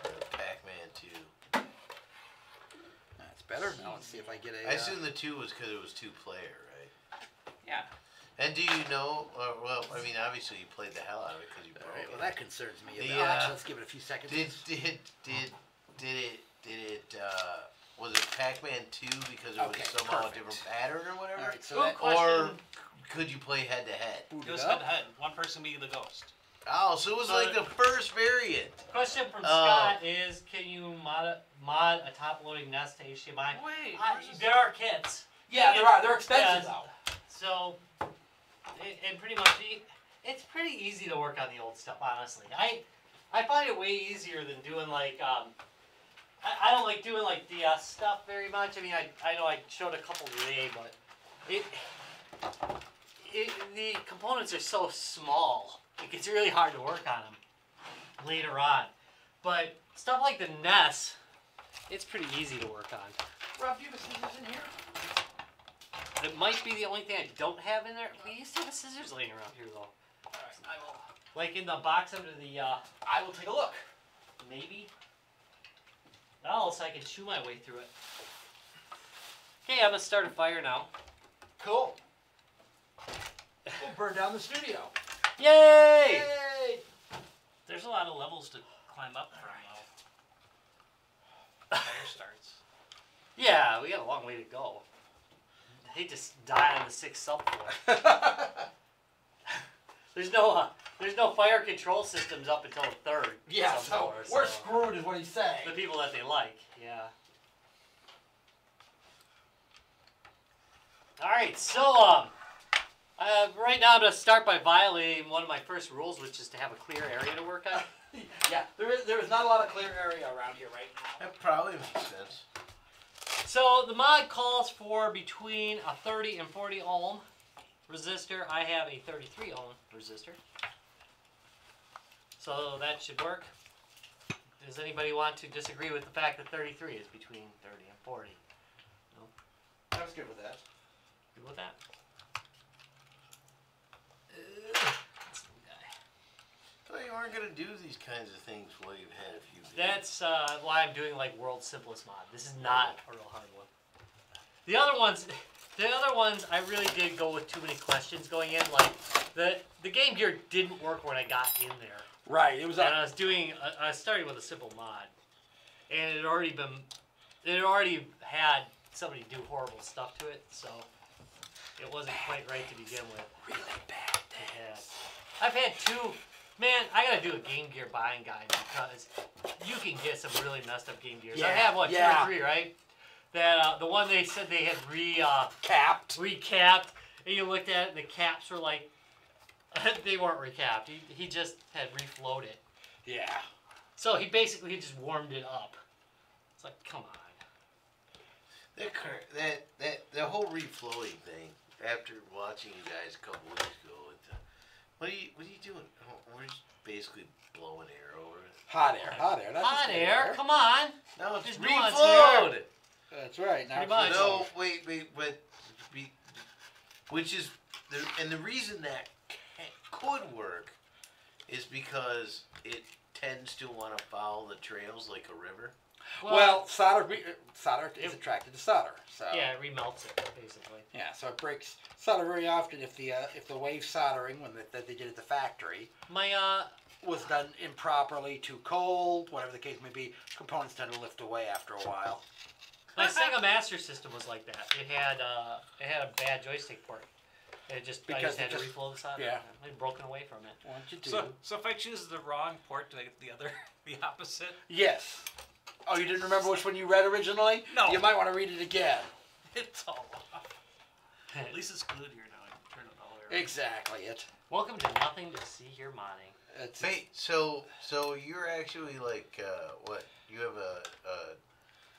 Or Pac-Man 2. That's better. Now let's see if I get a. I assume the 2 was because it was 2-player, right? Yeah. And do you know? Well, I mean, obviously you played the hell out of it because you broke All right, well, it. that concerns me. The, Actually, let's give it a few seconds. Did it? Was it Pac-Man 2 because it Okay, was somehow perfect. a different pattern or whatever? All right, so Good that question. Or could you play head to head? boot It it was up. head. One person be the ghost. Oh, so it was like the first variant. Question from Scott is: can you mod a top-loading NES to HDMI? Wait. There are kits. Yeah, there are. They're expensive Yeah. though. So, and pretty much, it's pretty easy to work on the old stuff. Honestly, I find it way easier than doing like I don't like doing like DS stuff very much. I mean, I know I showed a couple today, but the components are so small. It gets really hard to work on them later on. But stuff like the NES, it's pretty easy to work on. Rob, do you have a scissors in here? It might be the only thing I don't have in there. We used to have scissors laying around here though. All right, I will. Like in the box under the, I will take a look. maybe? Oh, so I can chew my way through it. Okay, I'm gonna start a fire now. Cool. We'll burn down the studio. Yay! Yay! There's a lot of levels to climb up from, though. Fire starts. Yeah, we got a long way to go. I hate to die on the 6th subfloor. There's no fire control systems up until the 3rd. Yeah, so subfloor, we're screwed is what he's saying. the people that they like, yeah. All right, so right now I'm gonna start by violating one of my first rules, which is to have a clear area to work on. Yeah, there is not a lot of clear area around here right now. That probably makes sense. So the mod calls for between a 30 and 40 ohm resistor. I have a 33 ohm resistor. So that should work. Does anybody want to disagree with the fact that 33 is between 30 and 40? No? I was good with that. Good with that? I thought you weren't going to do these kinds of things while you've had a few days. That's why I'm doing like world's simplest mod. This is not a real hard one. The other ones, I really did go with too many questions going in. Like the Game Gear didn't work when I got in there. Right, it was. And I started with a simple mod, and it had already had somebody do horrible stuff to it, so it wasn't quite right to begin with. Really bad. Yeah. I've had two. Man, I gotta do a Game Gear buying guide because you can get some really messed up Game Gears. I have two or three, right? That the one they said they had recapped, and you looked at it, and the caps were like they weren't recapped. He just had reflowed it. Yeah. So he just warmed it up. It's like, come on. The whole reflowing thing. After watching you guys a couple weeks ago, what are you doing? We're just basically blowing air over it. Hot air. Not Hot just air. Come on. No, it's Just reflowed. That's right. Now Pretty much. No, wait, which is the reason that could work is because it tends to want to follow the trails like a river. Well, solder is attracted to solder. So Yeah, it remelts it basically. yeah, so it breaks solder very often if the wave soldering that they did at the factory My was done improperly, too cold, whatever the case may be. Components tend to lift away after a while. my Sega Master System was like that. It had a bad joystick port. I just had to reflow the solder. Yeah. I'd broken away from it. What you do? So if I choose the wrong port, do I get the opposite? Yes. Oh, you didn't remember which one you read originally? No. You might want to read it again. It's all off. At least it's glued here now. I can turn it all the way around. Exactly it. Welcome to Nothing to See Here Modding. It's, Wait, so you're actually like what? You have a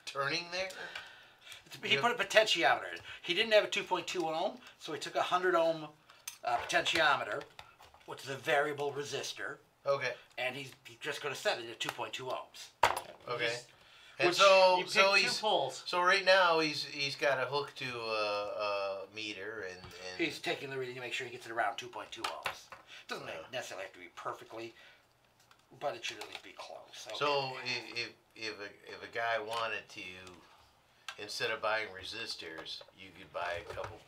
turning there? He put a potentiometer in. He didn't have a 2.2 ohm, so he took a 100 ohm potentiometer, which is a variable resistor, Okay. and he's just going to set it at 2.2 ohms. Okay. And Which so You pick so two he's poles. so right now he's got a hook to a meter and He's taking the reading to make sure he gets it around 2.2 ohms. Doesn't necessarily have to be perfectly, but it should at least be close. Okay. so if a guy wanted to, instead of buying resistors, you could buy a couple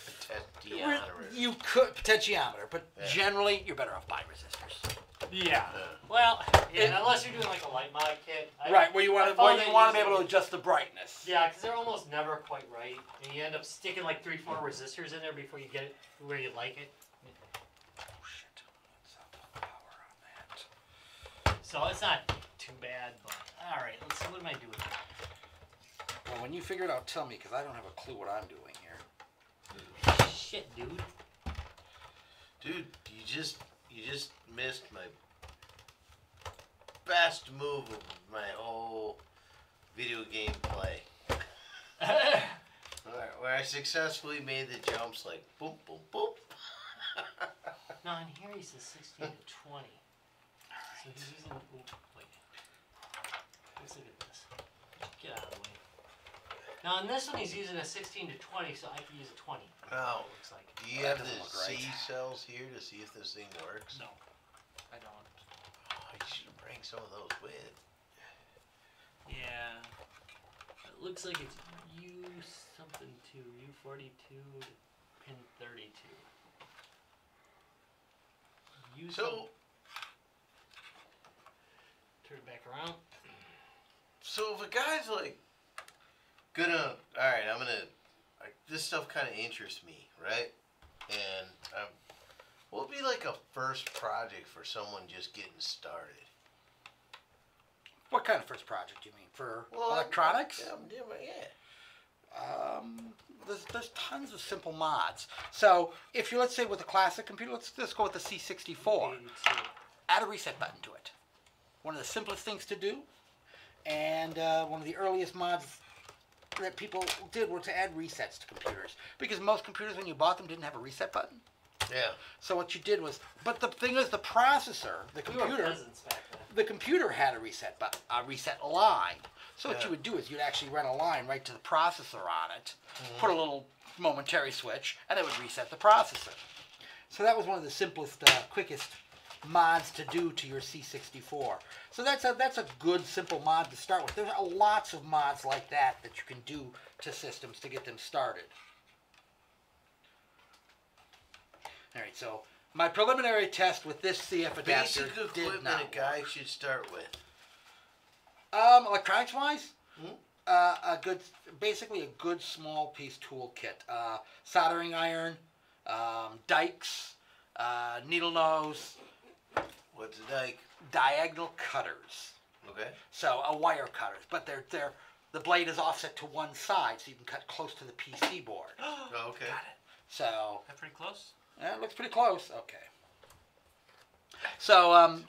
potentiometers. You could potentiometer, but Yeah. generally you're better off buying resistors. Yeah. Well, unless you're doing like a light mod kit. Right, where you want to be able to adjust the brightness. Yeah, because they're almost never quite right, and you end up sticking like 3-4 resistors in there before you get it where you like it. Oh shit! Let's up the power on that. So it's not too bad, but all right. Let's see. What am I doing here? Well, when you figure it out, tell me, because I don't have a clue what I'm doing here. Shit, dude. Dude, you just missed my best move of my whole video game play. Where I successfully made the jumps like boom, boom, boom. No, in here he says 16 to 20. So he's using. Wait. Let's look at this. Get out of the way. Now, in this one, he's using a 16 to 20, so I can use a 20. Oh, Looks like. do you That have the doesn't look right. C cells here to see if this thing works? No, I don't. Oh, you should bring some of those with. Yeah. It looks like it's U something to U42 to pin 32. So turn it back around. if a guy's like Alright, this stuff kind of interests me, right? And what would be like a first project for someone just getting started? What kind of first project do you mean? For electronics? Yeah. There's tons of simple mods. So if let's say with a classic computer, let's go with the C64. Add a reset button to it. One of the simplest things to do, and one of the earliest mods that people did were to add resets to computers. Because most computers, when you bought them, didn't have a reset button. Yeah. So what you did was, but the thing is, the processor, the computer had a reset button, a reset line. So what you would do is you'd actually run a line right to the processor on it, put a little momentary switch, and it would reset the processor. So that was one of the simplest, quickest mods to do to your C64. So that's a good simple mod to start with. There's lots of mods like that you can do to systems to get them started. All right, so my preliminary test with this CF adapter Basic equipment a guy should start with. Electronics wise, basically a good small piece toolkit. Soldering iron, dikes, needle nose. What's a dike? Diagonal cutters. Okay. So a wire cutters, but the blade is offset to one side, so you can cut close to the PC board. Oh, okay. Got it. So. That pretty close. Yeah, it looks pretty close. Okay. So,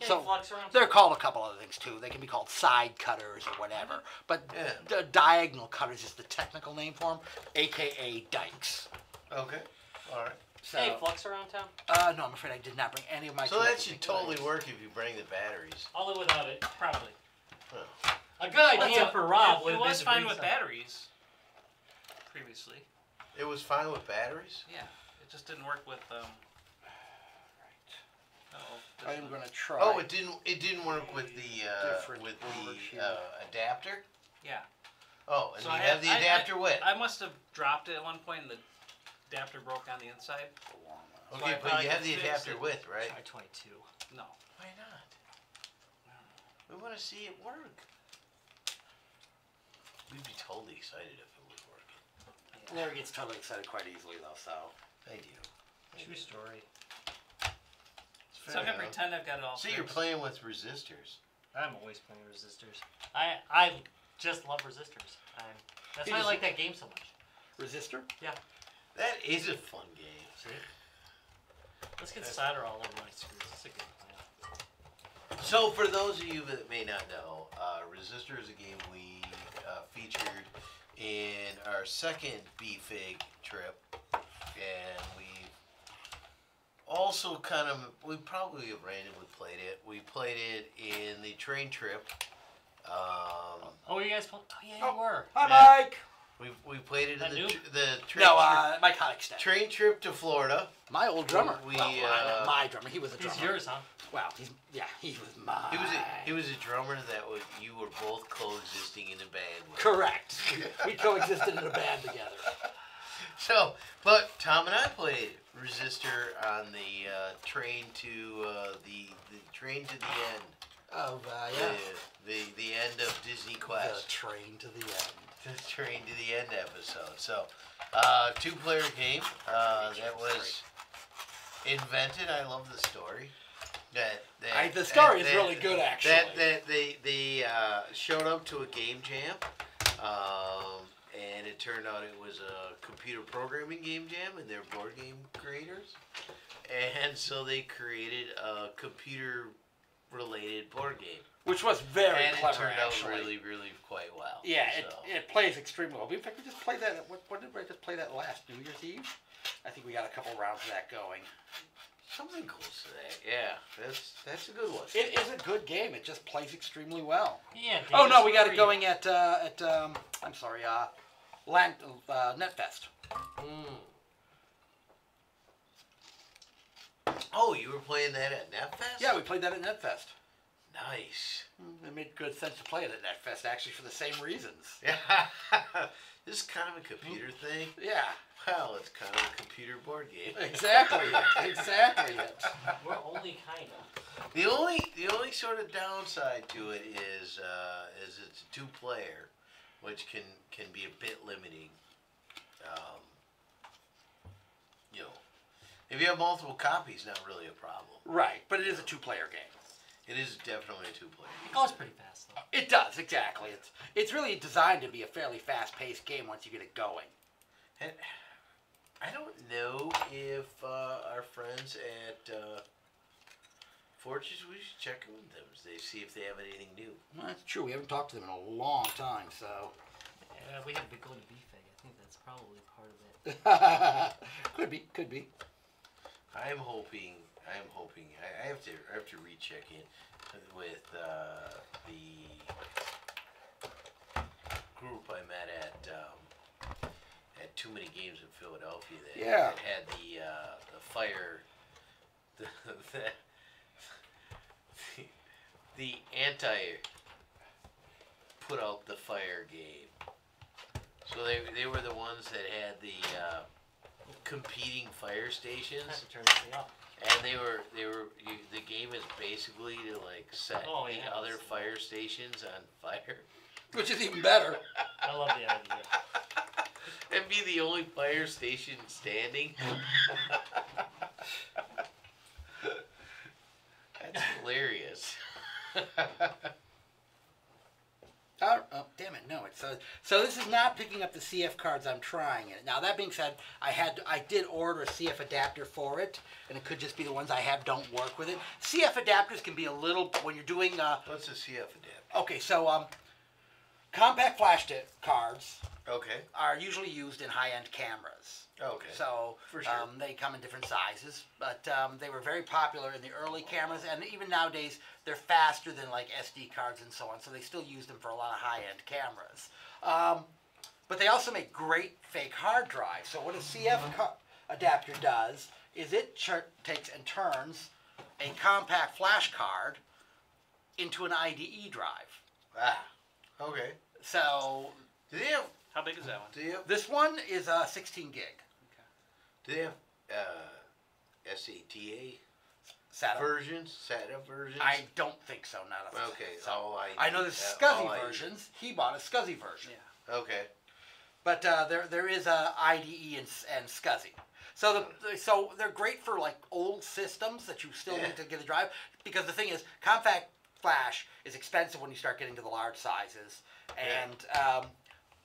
they're called a couple other things too. They can be called side cutters or whatever. But the diagonal cutters is the technical name for them, aka dikes. Okay. All right. So, hey, Flux around town? No, I'm afraid I did not bring any of my. So that should totally work if you bring the batteries. I'll live without it, probably. Huh. A good idea for Rob. It was fine with batteries. Previously. It was fine with batteries? Yeah. It just didn't work with I am going to try. Oh, it didn't work with the adapter? Yeah. Oh, and so you have the adapter with? I must have dropped it at one point and the adapter broke on the inside. Okay, so but you have the adapter with, right? Try 22. No. Why not? We want to see it work. We'd be totally excited if it was working. Larry gets totally excited quite easily though, so. I do. True story. So I'm going to pretend I've got it all fixed. You're playing with resistors. I'm always playing resistors. I just love resistors. That's why I like that game so much. Resistor? Yeah. That is a fun game. See? Let's get solder all over my screws. That's a good plan. So for those of you that may not know, Resistor is a game we featured in our second B-Fig trip. And we also we probably have randomly played it. We played it in the train trip. You guys played? Oh, yeah, you were. Hi, Mike! We played it in the train trip. Mike Honigstead. Train trip to Florida. My old drummer. My drummer. He was a drummer. He's yours, huh? Well, he was mine. He was a drummer you were both coexisting in a band with. Correct. We coexisted in a band together. So, but Tom and I played Resistor on the train to the train to the end. Of the end of Disney Quest. The train to the end. The train to the end episode. So, 2-player game that was invented. I love the story. The story is really good, actually. They showed up to a game jam. And it turned out it was a computer programming game jam, and they're board game creators. And so they created a computer-related board game. Which was very clever, and it turned out actually. really, really quite well. Yeah, it plays extremely well. In fact, we just played that. When did we just play that last? New Year's Eve? I think we got a couple rounds of that going. Something close to that, yeah. That's a good one. It is a good game. It just plays extremely well. Yeah. Oh no, we got it going at I'm sorry, NetFest. Oh, you were playing that at NetFest? Yeah, we played that at NetFest. Nice. It made good sense to play it at NetFest, actually, for the same reasons. Yeah. This is kind of a computer thing. Yeah. Well, it's kind of a computer board game. Exactly. Exactly. We're only kind of. The only sort of downside to it is it's a 2-player, which can be a bit limiting. You know, if you have multiple copies, not really a problem. Right, but it is a two-player game. It is definitely a two-player. It goes pretty fast though. It does, exactly. It's really designed to be a fairly fast-paced game once you get it going. And I don't know if our friends at Fortunes, we should check in with them. They see if they have anything new. Well, that's true. We haven't talked to them in a long time, so. We have been going to BFAG. I think that's probably part of it. Could be. I'm hoping. I have to recheck in with the group I met at Too Many Games in Philadelphia that had the fire, the anti put out the fire game. So they were the ones that had the competing fire stations. Have to turn this thing up. And the game is basically to like set the other fire stations on fire. Which is even better. I love the idea. And be the only fire station standing. That's hilarious. Oh, damn it! No, it's so this is not picking up the CF cards. I'm trying it now. That being said, I did order a CF adapter for it, and it could just be the ones I have don't work with it. CF adapters can be a little when you're doing. What's a CF adapter? Okay, so compact flash cards. Okay. Are usually used in high-end cameras. Okay. So for sure. They come in different sizes, but they were very popular in the early cameras, and even nowadays they're faster than like SD cards and so on. So they still use them for a lot of high-end cameras. But they also make great fake hard drives. So what a CF adapter does is it takes and turns a compact flash card into an IDE drive. Ah. Okay. So. Do they have? How big is that one? Do you have? This one is 16 gig. Do they have SATA SATA versions? SATA versions? I don't think so. Not a Okay. So, I I know there's SCSI versions. He bought a SCSI version. Yeah. Okay. But there is a IDE and SCSI. So so they're great for like old systems that you still need to get a drive, because the thing is compact flash is expensive when you start getting to the large sizes, and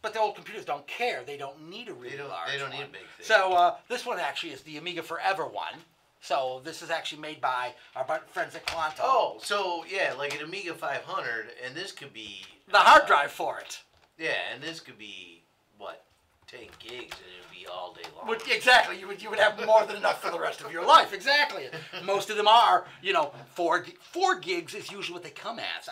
but the old computers don't care. They don't need a really large They don't one. need a big thing. So this one actually is the Amiga Forever one. So this is actually made by our friends at Quanto. Oh, so yeah, like an Amiga 500, and this could be the hard drive for it. Yeah, and this could be what, 10 gigs, and it'd be all day long. Exactly, you would have more than enough for the rest of your life. Exactly. Most of them are, 4 gigs is usually what they come as.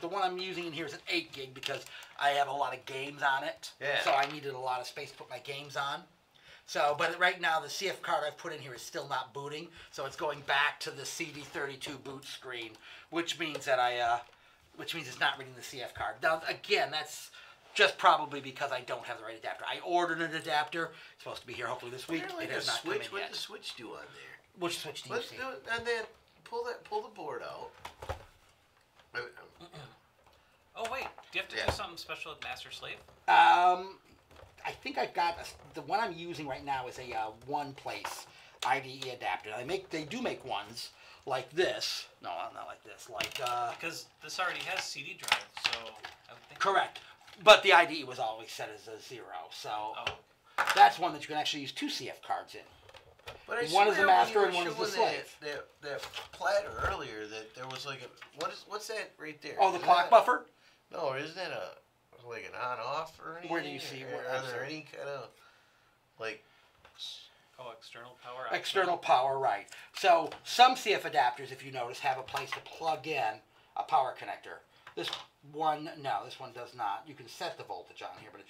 The one I'm using in here is an 8 gig because I have a lot of games on it. Yeah. So I needed a lot of space to put my games on. So, but right now the CF card I've put in here is still not booting, so it's going back to the CD32 boot screen, which means that which means it's not reading the CF card. Now, again, that's just probably because I don't have the right adapter. I ordered an adapter. It's supposed to be here hopefully this week. Like it has not come in switch. What yet. does the switch do on there? Which switch do you Let's see? do it, and then pull the board out. Oh wait, do you have to do something special with Master Slave? I think I've got the one I'm using right now is a one-place IDE adapter. They do make ones like this. No, not like this. Like because this already has CD drive, so I would think. Correct, but the IDE was always set as a 0, so that's one that you can actually use 2 CF cards in. But one is the master and one is the slave. That platter earlier, that there was like a what's that right there? Oh, the clock buffer. No, isn't that like an on-off or anything? Where do you see? Are there any kind of like? Oh, external power. External power, right. So some CF adapters, if you notice, have a place to plug in a power connector. This one does not. You can set the voltage on here, but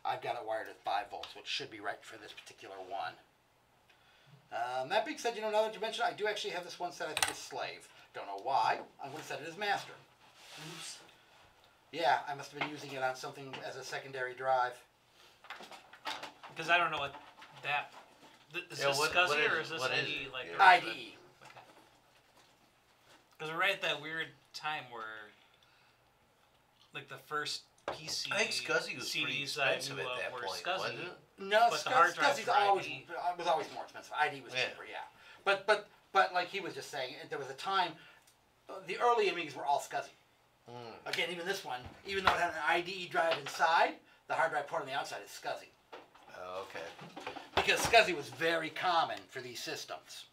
I've got it wired at 5 volts, which should be right for this particular one. That being said, now that you mentioned it, I do actually have this one set, I think, as slave. Don't know why. I'm going to set it as master. Oops. Yeah, I must have been using it on something as a secondary drive. Because I don't know what that. Is this SCSI or is this any like IDE? Because we're right at that weird time where, like, the first PC. I think SCSI was pretty CDs that I expensive knew at of that were point, SCSI. wasn't it? No, But the hard drives SCSI's were always ID. was always more expensive. ID was Yeah. cheaper, yeah. But like he was just saying, there was a time, the early Amigas were all SCSI. Again, even this one, even though it had an IDE drive inside, the hard drive port on the outside is SCSI. Oh, okay. Because SCSI was very common for these systems.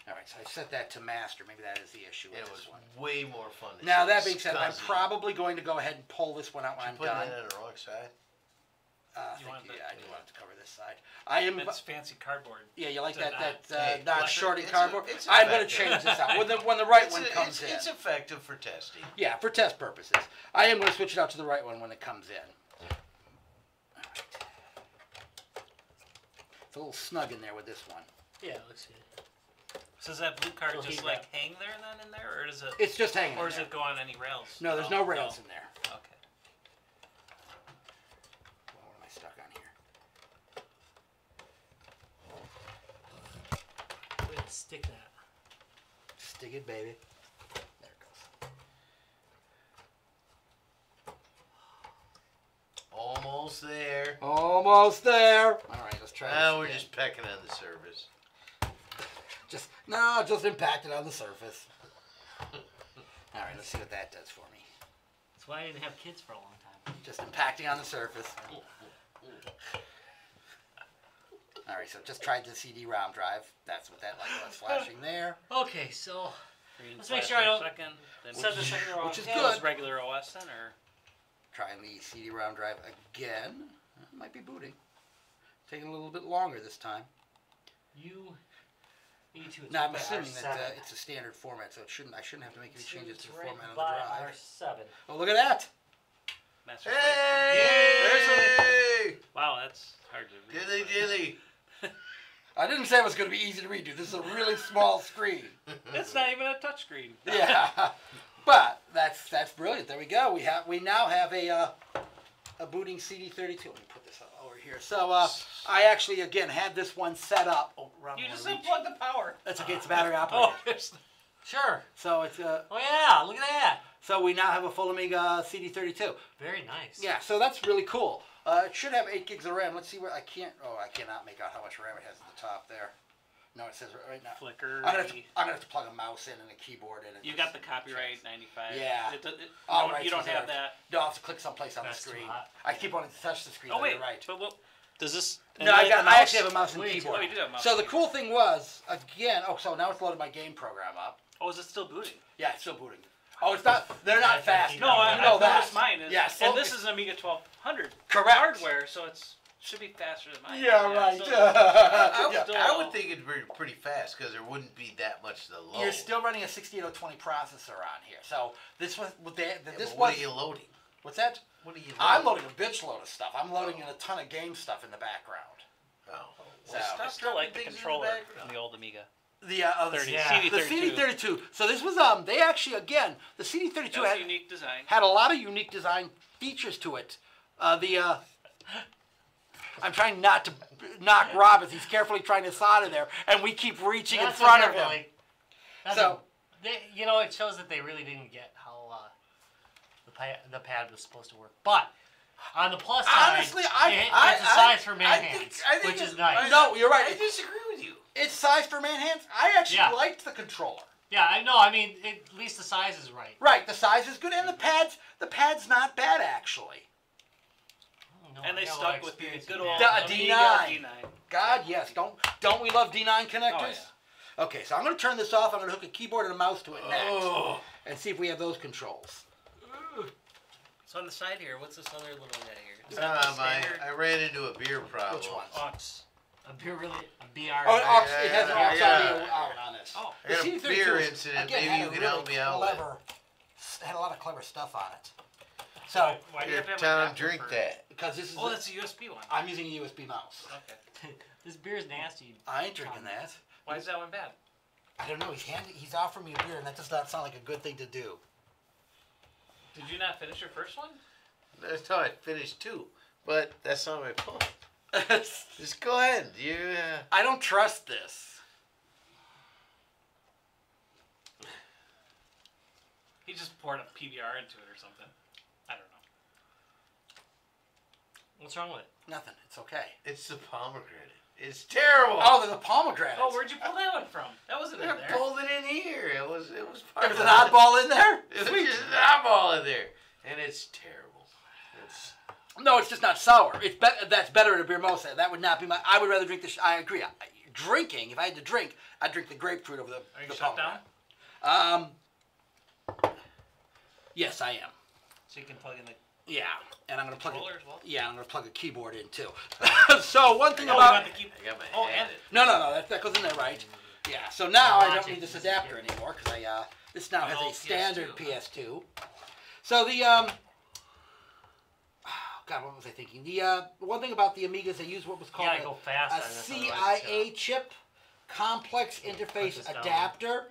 All right, so I set that to master. Maybe that is the issue with It this was one. way more fun. To Now say that being said, I'm SCSI. probably going to go ahead and pull this one out when I'm Put done. that on the wrong side. You want Yeah, that- I do want it to cover this side. I am. That's fancy cardboard. Yeah, you like It's that Hey, not it's shorting it's cardboard? it's I'm going to effective. change this out when the right one It's- comes in. It's effective for testing. Yeah, for test purposes. I am going to switch it out to the right one when it comes in. All right. It's a little snug in there with this one. Yeah, looks good. So does that blue card Little just heat like wrap. hang there then in there, or does it? It's just hanging. Or in does there. it go on any rails? No, there's no rails in there. Okay. What am I stuck on here? We're gonna stick that. Stick it, baby. There it goes. Almost there. Almost there. All right, let's try. Now this we're again. just pecking on the surface. Just impacted on the surface. All right, let's see what that does for me. That's why I didn't have kids for a long time. Just impacting on the surface. All right, so just tried the CD-ROM drive. That's what that light was flashing there. Okay, so Green Let's make flash sure I for a don't second, then set this thing wrong. which is Yeah, good. Use regular OS then, or Trying the CD-ROM drive again. Might be booting. Taking a little bit longer this time. You need to. Now I'm assuming that it's a standard format, so I shouldn't have to make any changes to the format on the drive. R7. Oh, look at that! master. Hey! Wow, that's hard to read. Dilly dilly. I didn't say it was going to be easy to read. This is a really small screen. It's not even a touchscreen. Yeah, but that's brilliant. There we go. We now have a booting CD32. Let me put this over here. So I actually again had this one set up. Oh, wrong You one, just reach. unplug the power. That's okay. It's battery operated. Oh, there's Sure. So it's Oh yeah, look at that. so we now have a full Amiga CD32. Very nice. Yeah. So that's really cool. It should have 8 gigs of RAM. Let's see where I can't. Oh, I cannot make out how much RAM it has at the top there. No, it says right now. flicker. I'm gonna have to plug a mouse in and a keyboard in. And You just got the copyright 95. Yeah. No, Right, you don't so have there. that. No, I'll have to click someplace on That's the too screen. hot. I keep wanting to touch the screen. Oh wait, You're right. but what? Does this? No, and I the mouse? actually have a mouse and Wait, keyboard. Oh, you do have a mouse. So the cool thing was, again, so now it's loaded my game program up. Oh, is it still booting? Yeah, it's still booting. Oh, it's not. They're not fast. No, No, I I, you know I've that. noticed mine is. Yes. And this is an Amiga 1200 Correct. hardware, so it's should be faster than mine. Yeah, right. So, I would think it'd be pretty fast because there wouldn't be that much to load. You're still running a 68020 processor on here. So this was Yeah, this but was. what are you loading? What's that? What are you loading? I'm loading a bitch load of stuff. I'm loading in a ton of game stuff in the background. Oh. So- I still like the controller from the old Amiga. The 30, yeah. the CD32. CD32. So this was they actually again the CD32 That was had a unique design. had a lot of unique design features to it. I'm trying not to knock Rob as he's carefully trying to solder there, and we keep reaching in front of him. So- it shows that they really didn't get how the pad was supposed to work. But on the plus side, Honestly, it's a size for man hands, which is nice. No, you're right. I disagree with you. It's sized for man hands. I actually Yeah. liked the controller. Yeah, I know. I mean, at least the size is right. Right, the size is good, and the pad's not bad actually. No, And I they got a lot stuck of with the experience good with old that. D- Amiga D9. D9. God, yes. Don't we love D9 connectors? Oh, Okay, so I'm going to turn this off. I'm going to hook a keyboard and a mouse to it next, Oh. and see if we have those controls. So on the side here, what's this other little guy here? Is that the I standard ran into a beer problem. Which one? aux? A BR. Oh, it has an aux yeah. audio out on this. Oh. I got a The CD32 beer is- incident. again, Maybe had you a can really help me out with. Had a lot of clever stuff on it. So, Why do you Here, have to have Tom, an adapter drink for- that. because this is, Oh, that's a USB one. I'm using a USB mouse. Okay. This beer's nasty. I ain't drinking that. Why is that one bad? I don't know. He's offering me a beer, and that does not sound like a good thing to do. Did you not finish your first one? That's how I finished too. But that's not my point. Just go ahead. I don't trust this. He just poured a PBR into it or something. I don't know. What's wrong with it? Nothing. It's okay. It's the pomegranate. It's terrible. Oh, there's a pomegranate. Oh, where'd you pull that one from? That wasn't in I there. pulled it in here. It was part There was of an oddball in there? It was just an oddball in there. And it's terrible. It's... No, it's just not sour. It's that's better in a beer mosa. That would not be my... I would rather drink the... I agree. Drinking, if I had to drink, I'd drink the grapefruit over the Are you the shut down? pomegranate. Yes, I am. So you can plug in the Yeah, and I'm going to plug... controller as well? Yeah, I'm going to plug a keyboard in, too. So, one thing Oh, about... you got the key. I got my Oh, hand and in. No, that goes in there, right? Yeah, so now I don't Logic need this is adapter here. anymore, because this now has Oh, a standard PS2. PS2. So the, God, what was I thinking? The one thing about the Amigas, they use what was You called gotta go fast. a on this, otherwise CIA chip, complex interface this down. adapter.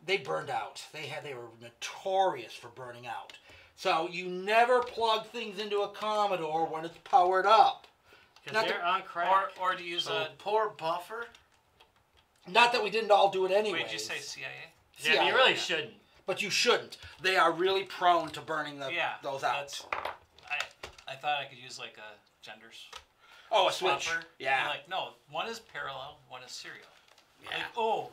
They burned out. They were notorious for burning out. So you never plug things into a Commodore when it's powered up. Because Not they're on crack. Or to use So a... poor buffer. Not that we didn't all do it anyway. Wait, did you say CIA? Yeah, but you really shouldn't. But you shouldn't. They are really prone to burning those out. That's, I thought I could use like a genders. Oh, a switch. Buffer. Yeah. And like, no, one is parallel, one is serial. Yeah. Like, oh.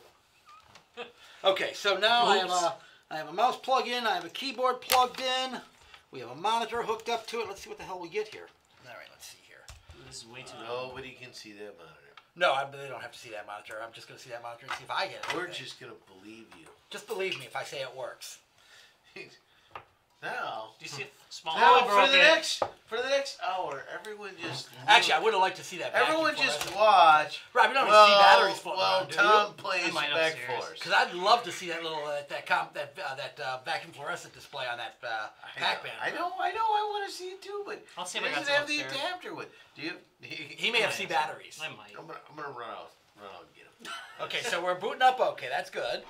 Okay, so now I Oops. have a mouse plug in. I have a keyboard plugged in. We have a monitor hooked up to it. Let's see what the hell we get here. All right, let's see here. This is way too Nobody can see that monitor. No, they don't have to see that monitor. I'm just going to see that monitor and see if I get it. We're just gonna believe you. Just believe me if I say it works. Now, Do you see it small? now broke it. for the next hour, everyone just Actually, I would have liked to see that. everyone just watch. Right, we don't even see batteries floating Well, around, do Tom you? plays I might Spec upstairs. Force. Because I'd love to see that little vacuum fluorescent display on that Pac-Man. I know. I want to see it too, but I'll see he if I got doesn't some have the upstairs. adapter with. Do you? He may have C batteries. I might. I'm gonna run out and get him. Okay, so we're booting up. Okay, that's good.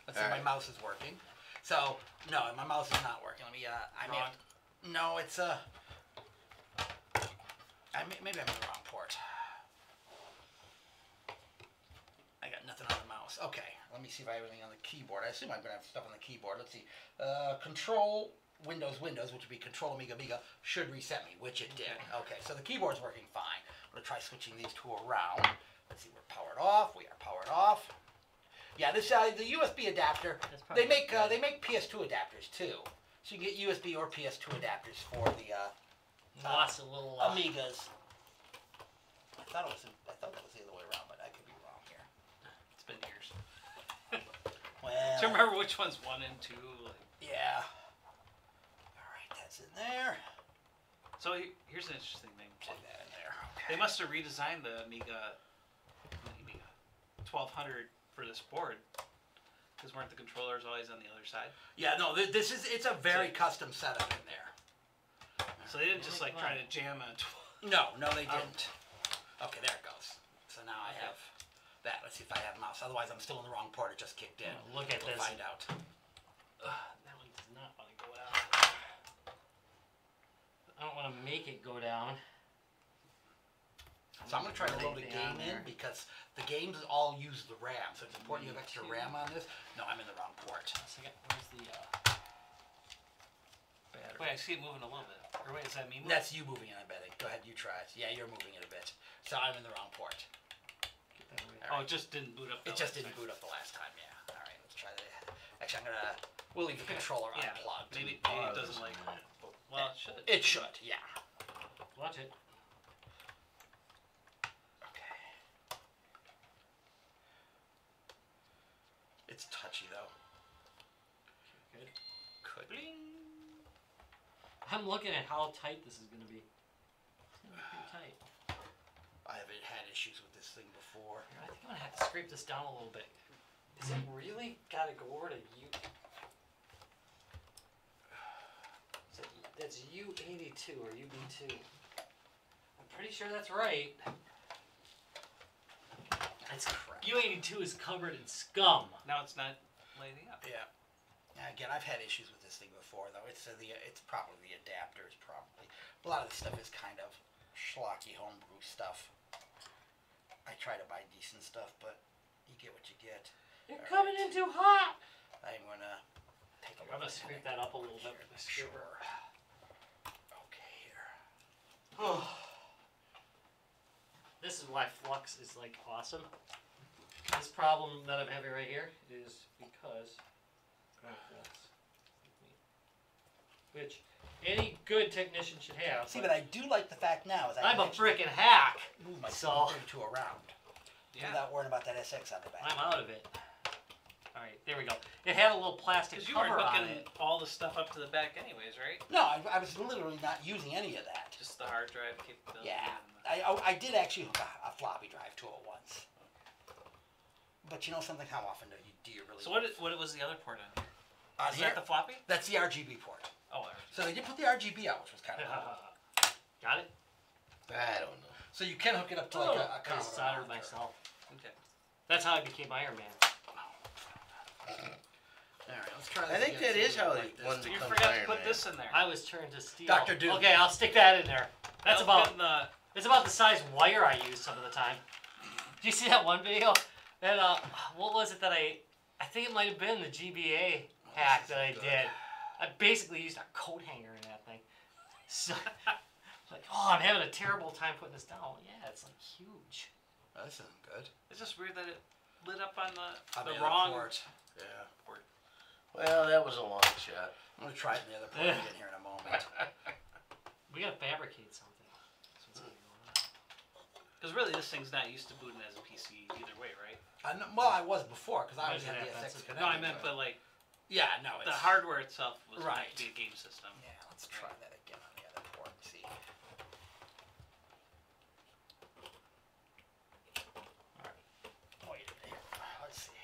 Let's see if Alright. my mouse is working. So, no, my mouse is not working. Let me, no, it's, maybe I'm in the wrong port. I got nothing on the mouse. Okay, let me see if I have anything on the keyboard. I assume I'm going to have stuff on the keyboard. Let's see. Control Windows, which would be Control Amiga, should reset me, which it did. Okay, so the keyboard's working fine. I'm going to try switching these two around. Let's see, we're powered off. We are powered off. Yeah, this the USB adapter. They make PS2 adapters too, so you can get USB or PS2 adapters for the Lots of little. Amigas. I thought that was the other way around, but I could be wrong here. It's been years. Well, Do you remember which one's 1 and 2? Like, yeah. All right, that's in there. so here's an interesting thing. Plug that in there. They must have redesigned the Amiga 1200 for this board. Because weren't the controllers always on the other side? Yeah, no, it's a very custom setup in there. So they didn't just like try to jam a... No, they didn't. Okay, there it goes. So now I have that. Let's see if I have a mouse. Otherwise, I'm still in the wrong port. It just kicked in. Oh, look at we'll this. find out. That one does not want to go down. I don't want to make it go down. So I'm going to try to load a Anything game on in there? because the games all use the RAM. So it's important you have extra RAM on this. No, I'm in the wrong port. A second. Where's the battery? Wait, I see it moving a little bit. Or wait, is that me moving? That's you moving it, I'm betting. Go ahead, you try it. Yeah, you're moving it a bit. So I'm in the wrong port. Get that away. Oh, it just didn't boot up. It just didn't boot up the last time, yeah. All right, let's try that. Actually, we'll leave the controller Yeah, unplugged. maybe it doesn't like... Well, it should. It should, yeah. Watch it. Okay. It's touchy, though. Good. Could be. I'm looking at how tight this is going to be. It's going to be pretty tight. I haven't had issues with this thing before. I think I'm going to have to scrape this down a little bit. Is it really got to go over to U? That's U82 or UB2. I'm pretty sure that's right. That's crap. U82 is covered in scum. Now it's not lighting up. Yeah. Again, I've had issues with this thing before, though. It's probably the adapters, probably. A lot of this stuff is kind of schlocky homebrew stuff. I try to buy decent stuff, but you get what you get. You're coming in too hot. I'm gonna take a I'm look. gonna scrape that up a little bit with the scraper. Sure. Okay, here. This is why flux is like awesome. This problem that I'm having right here is because of flux, which any good technician should have. See, but I do like the fact now is I'm a freaking hack. Move my So to around. Yeah. Without worrying about that SX on the back. I'm out of it. All right, there we go. It had a little plastic Because you were cover on hooking it. all the stuff up to the back anyways, right? No, I was literally not using any of that. Just the hard drive capability. Yeah, and I did actually hook a floppy drive to it once. But you know something? How often do you really? So what was the other port on? On Is here? that the floppy? That's the RGB port. Oh, So they did put the RGB out, which was kind of cool. Got it? I don't know. So you can hook it up to like a I Commodore soldered monitor. myself. okay. That's how I became Iron Man. All right, let's try this I think again, that see is if how we it like this. one You becomes forgot Iron to put Man. this in there. I was turned to steel. Dr. Doom. Okay, I'll stick that in there. That's about the. it's about the size wire I use some of the time. Do you see that one video? And what was it that I think it might have been the GBA hack that I did. I basically used a coat hanger in that thing. So like, oh, I'm having a terrible time putting this down. Yeah, it's like huge. Oh, this isn't good. It's just weird that it lit up on the other wrong port. Yeah. port. Well, that was a long shot. I'm gonna try it in the other port again here in a moment. We gotta fabricate something. That's what's going on. Because really, this thing's not used to booting as a PC either way, right? Well, I was before because I was Imagine had the that, SX that's connected. No, I meant, to it. but like yeah, no, it's the hardware itself was meant Right. to be a game system. Yeah, let's try that again on the other port. See. Wait, here. Let's see.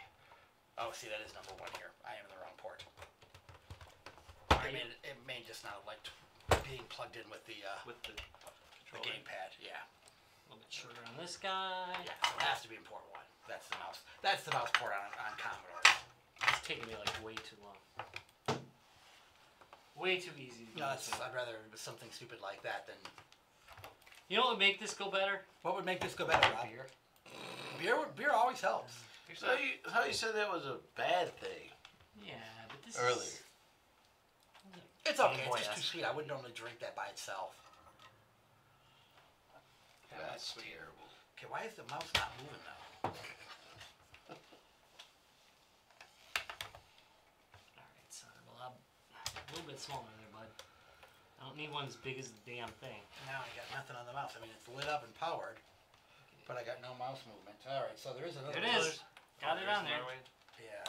Oh, see, that is number one here. I am in the wrong port. It may just not have liked being plugged in with the With the gamepad. Yeah. A little bit shorter on this guy. Yeah, so it has to be in port one. That's the mouse. That's the mouse port on Commodore. It's taking me like way too long. Way too easy to do. No, this. I'd rather it was something stupid like that than. You know what would make this go better? What would make this go better, Rob? Beer. Beer always helps. So you said that was a bad thing Yeah, but this earlier. is. It's okay. Gameboy It's just too SP. sweet. I wouldn't normally drink that by itself. That's terrible. Okay, why is the mouse not moving now? Alright, so a little bit smaller there, bud. I don't need one as big as the damn thing. Now I got nothing on the mouse. I mean, it's lit up and powered, but I got no mouse movement. All right, so there is another. There it is. Got it on there. Yeah.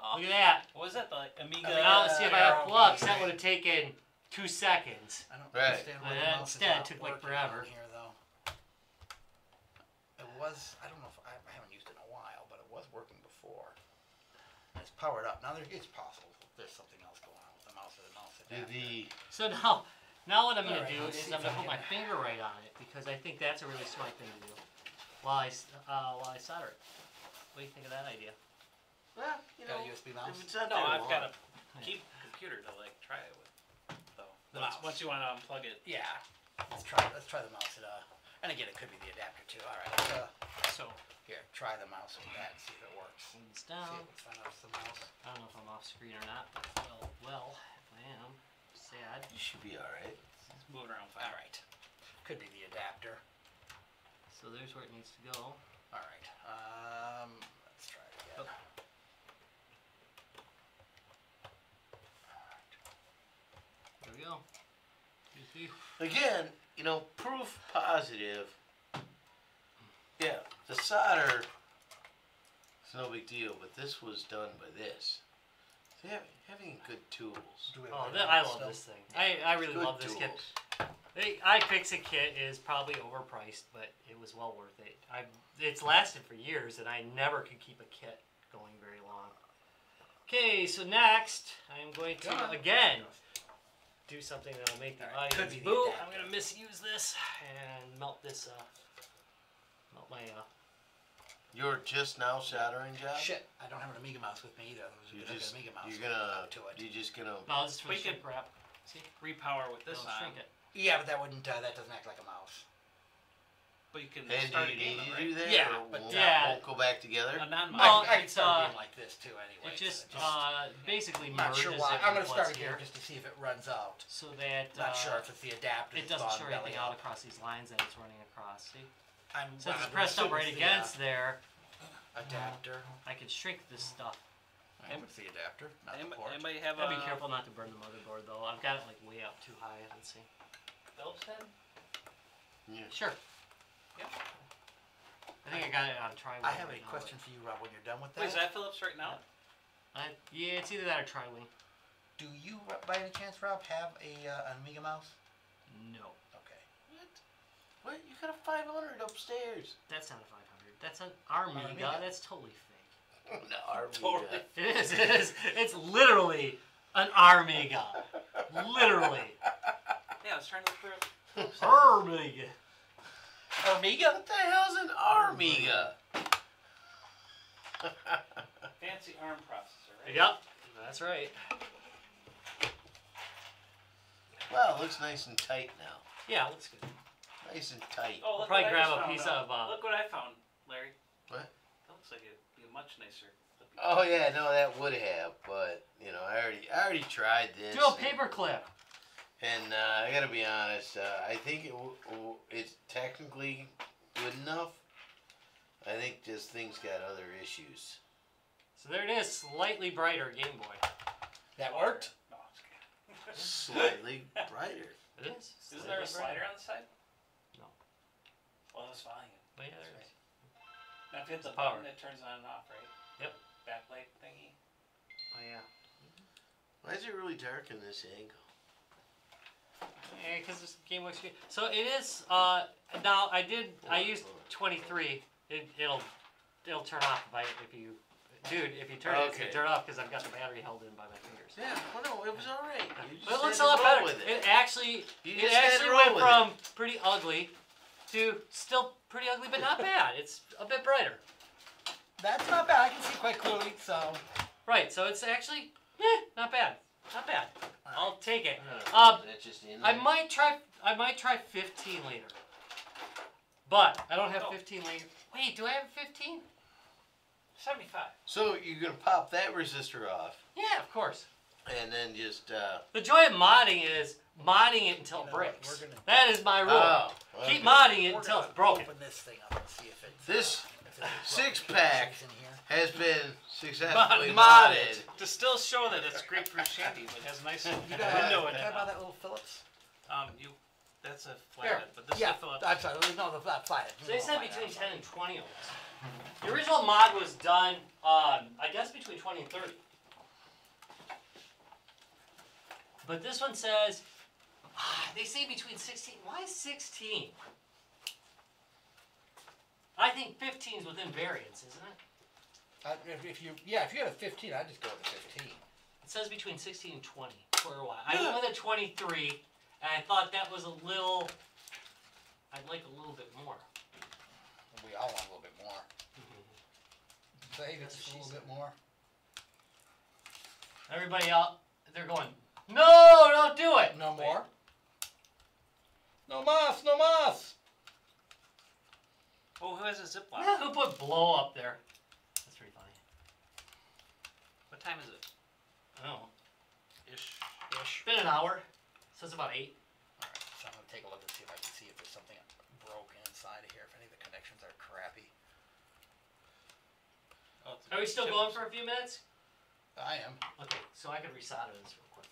Oh, Look at that. what was that? The Amiga. Now let's see if I have arrow flux. key. That would have taken 2 seconds. I don't Right. understand why But the mouse instead, is not it took, like, working forever. on here though. It was. I don't know if I haven't used it in a while, but it was working before. And it's powered up now. It's possible there's something else going on with the mouse or the mouse Did adapter. So now what I'm going to Alright, do let's is see I'm if going to I put my can- finger right on it because I think that's a really smart thing to do while I solder it. What do you think of that idea? Well, you Got know, a USB mouse? if it's not No, that I've got long. a computer to like try it with. So The once, mouse. once you want to unplug it, Yeah. Let's try the mouse at and again it could be the adapter too. All right. so Here, try the mouse with that and see if it works. Swing this See down. if it's not off the mouse. I don't know if I'm off screen or not, but well, if I am, sad. You should be alright. it's moving around fine. All right. Could be the adapter. So there's where it needs to go. All right. Let's try it again. Oh. There we go. You see? Again, you know, proof positive. Yeah, the solder is no big deal, but this was done by this. So having good tools. Do we Oh, have it I on love still? this thing. I really Good love this kit. tools. The iFixit kit is probably overpriced, but it was well worth it. It's lasted for years, and I never could keep a kit going very long. Okay, so next I'm going Come on. to again do something that'll make the Alright, could audience be the boo. adapter. I'm gonna misuse this and melt this. Melt my. You're just now soldering, Josh? Shit, I don't have an Amiga mouse with me either. You There's just, an Amiga mouse. you're gonna, to it. you're just gonna, No, this is for We the could- shrink wrap. See, repower with this it'll on. shrink it. Yeah, but that wouldn't. That doesn't act like a mouse. But you can And start do a you game, need to right? do that? Yeah, or but won't go back together? A non-mod. No, I can it's, start a game like this too anyway. It just so basically I'm not merges sure why. it I'm with going to start what's a game here, just to see if it runs out. so that Not sure if it's the adapter. it that's doesn't gone show belly anything out up. across these lines that it's running across. See, I'm since I'm it's pressed up assuming right it's against there, the adapter. I can shrink this stuff. It's the adapter, not the port. Anybody have Gotta a be careful not to burn the motherboard though. I've got it like way up too high. Let's see. Phillips head? Yeah. Sure. Yep. I think I got it on tri-wing. I have a right now, question for you, Rob. When you're done with Wait, that, is that Phillips right now? yeah, it's either that or tri-wing. do you, by any chance, Rob, have an Amiga mouse? No, Okay. What? You got a 500 upstairs. that's not a 500. That's an Amiga. Amiga. That's totally fake. No, our Totally. Amiga. It is. It is. It's literally an Amiga. Literally. Yeah, I was trying to look for it. Amiga. Amiga? What the hell's an Amiga? Fancy ARM processor, right? Yep. That's right. Well, it looks nice and tight now. Yeah, looks good. Nice and tight. Oh, look Probably what I grab just a found piece out. of, Look what I found, Larry. What? That looks like it'd be much nicer. Oh yeah, no, that would have, but you know, I already tried this. Do a paper clip. And I gotta be honest, I think it's technically good enough. I think just things got other issues. So there it is, slightly brighter Game Boy. That worked? No, it's okay. Slightly brighter. It is. Isn't there a slider on the side? No. Well, it's volume. But yeah, there it is. Now, if you hit the Power. button, it turns on and off, right? Yep. Backlight thingy. Oh yeah. Why is it really dark in this angle? Yeah, because this Game Boy screen. So it is. Now I used 23. It'll turn off if you. Dude, if you turn it, it's gonna turn off because I've got the battery held in by my fingers. Yeah, well, no, it was all right. You just But it looks had a to lot roll better. with it. It actually, You it just had to actually roll went with from pretty ugly to still pretty ugly, but not bad. It's a bit brighter. That's not bad. I can see quite clearly, so. Right, so it's actually, not bad. Not bad. I'll take it. Is that just in I there? might try 15 later. But I don't have 15 later. Wait, do I have 15? 75. So you're gonna pop that resistor off, Yeah, of course. and then just. The joy of modding is modding it until You it know what, breaks. we're gonna- That is my rule. Oh, Keep okay. modding it We're until gonna it's broken. Open this thing up and see if it's. This if it's six-pack in here. has been successfully Modded. modded. To still show that it's grapefruit shandy, but it has a nice You window got in can I it. buy that little Phillips? That's a Here. flathead, but this Yeah, is a Phillips. I'm sorry. No, the flathead. So they said between 10 and 20 of us. The original mod was done, I guess, between 20 and 30. But this one says, they say between 16. Why 16? I think 15 is within variance, isn't it? If you had a 15, I'd just go with a 15. It says between 16 and 20 for a while. I went with a 23, and I thought that was a little. I'd like a little bit more. We all want a little bit more. Save it That's just a what little she bit more. Everybody out, they're going, no, don't do it. No more. No mas, no mas. Oh, who has a Ziploc? Yeah, who put blow up there? That's pretty funny. What time is it? Oh, Ish. it's been an hour. So it's about 8. All right, so I'm gonna take a look and see if I can see if there's something broken inside of here. If any of the connections are crappy. Oh, it's Are we still chip. going for a few minutes? I am. Okay, so I could resolder this real quick.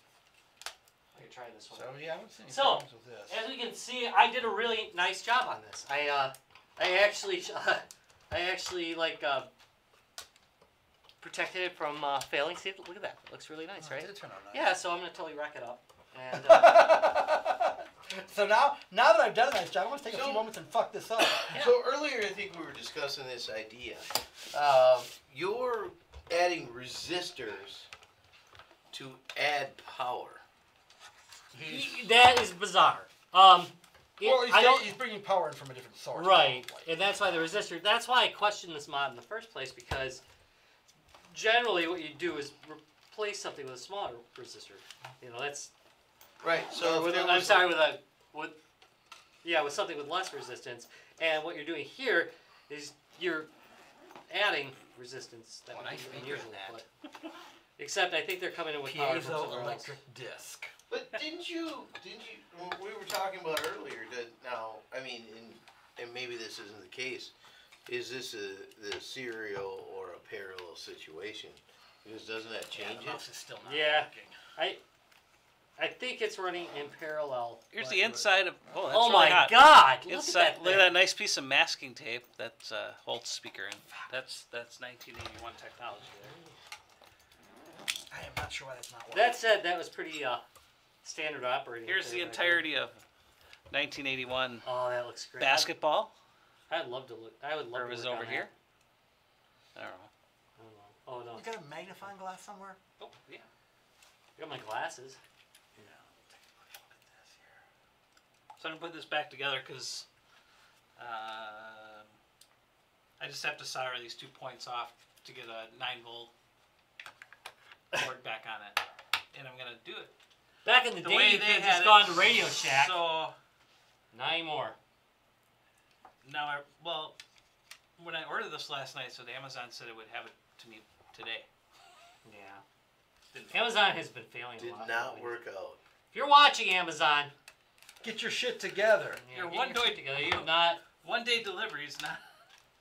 I could try this one. So yeah, I don't see any So, problems with this. As we can see, I did a really nice job on this. I actually like protected it from failing. See, look at that. It looks really nice, Oh, it right? did turn out nice. Yeah. So I'm gonna totally wreck it up. And So now that I've done a nice job, I'm gonna take a So- few moments and fuck this up. Yeah. So earlier, I think we were discussing this idea. You're adding resistors to add power. that is bizarre. Well, I don't. he's bringing power in from a different source. Right, probably. and that's why the resistor. That's why I questioned this mod in the first place, because generally what you do is replace something with a smaller resistor. You know, that's. Right. So Or with if there I'm was sorry, with something with less resistance. And what you're doing here is you're adding resistance. That would nice be speaker in unusual, that. but except I think they're coming in with power from somewhere else. Piezoelectric disc. But didn't you? We were talking about earlier that now. I mean, and maybe this isn't the case. Is this the serial or a parallel situation? Because doesn't that change the mouse it? is still not Yeah. working. I think it's running in parallel. Here's the inside of. Oh, that's Oh really my hot. God! Inside, look at that nice piece of masking tape that holds speaker in. That's 1981 technology there. I am not sure why that's not working. That said, that was pretty standard operating. Here's the thing right entirety of 1981 there. Oh, that looks great. basketball. I'd love to look. I would love Or to was look over on here? that. I don't know. I don't know. Oh no! You got a magnifying glass somewhere? Oh, yeah. I got my glasses. Yeah. Take a quick look at this here. So I'm gonna put this back together because I just have to solder these 2 points off to get a 9-volt cord back on it, and I'm gonna do it Back in the, the day, way you they could have had just it. gone to Radio Shack. So Not anymore. now, when I ordered this last night, so the Amazon said it would have it to me today. Yeah. Didn't. Amazon has been failing Did a lot. not lately. work out. If you're watching Amazon, Get your shit together. yeah, Your get one your day- shit together. You have not. One day delivery is not.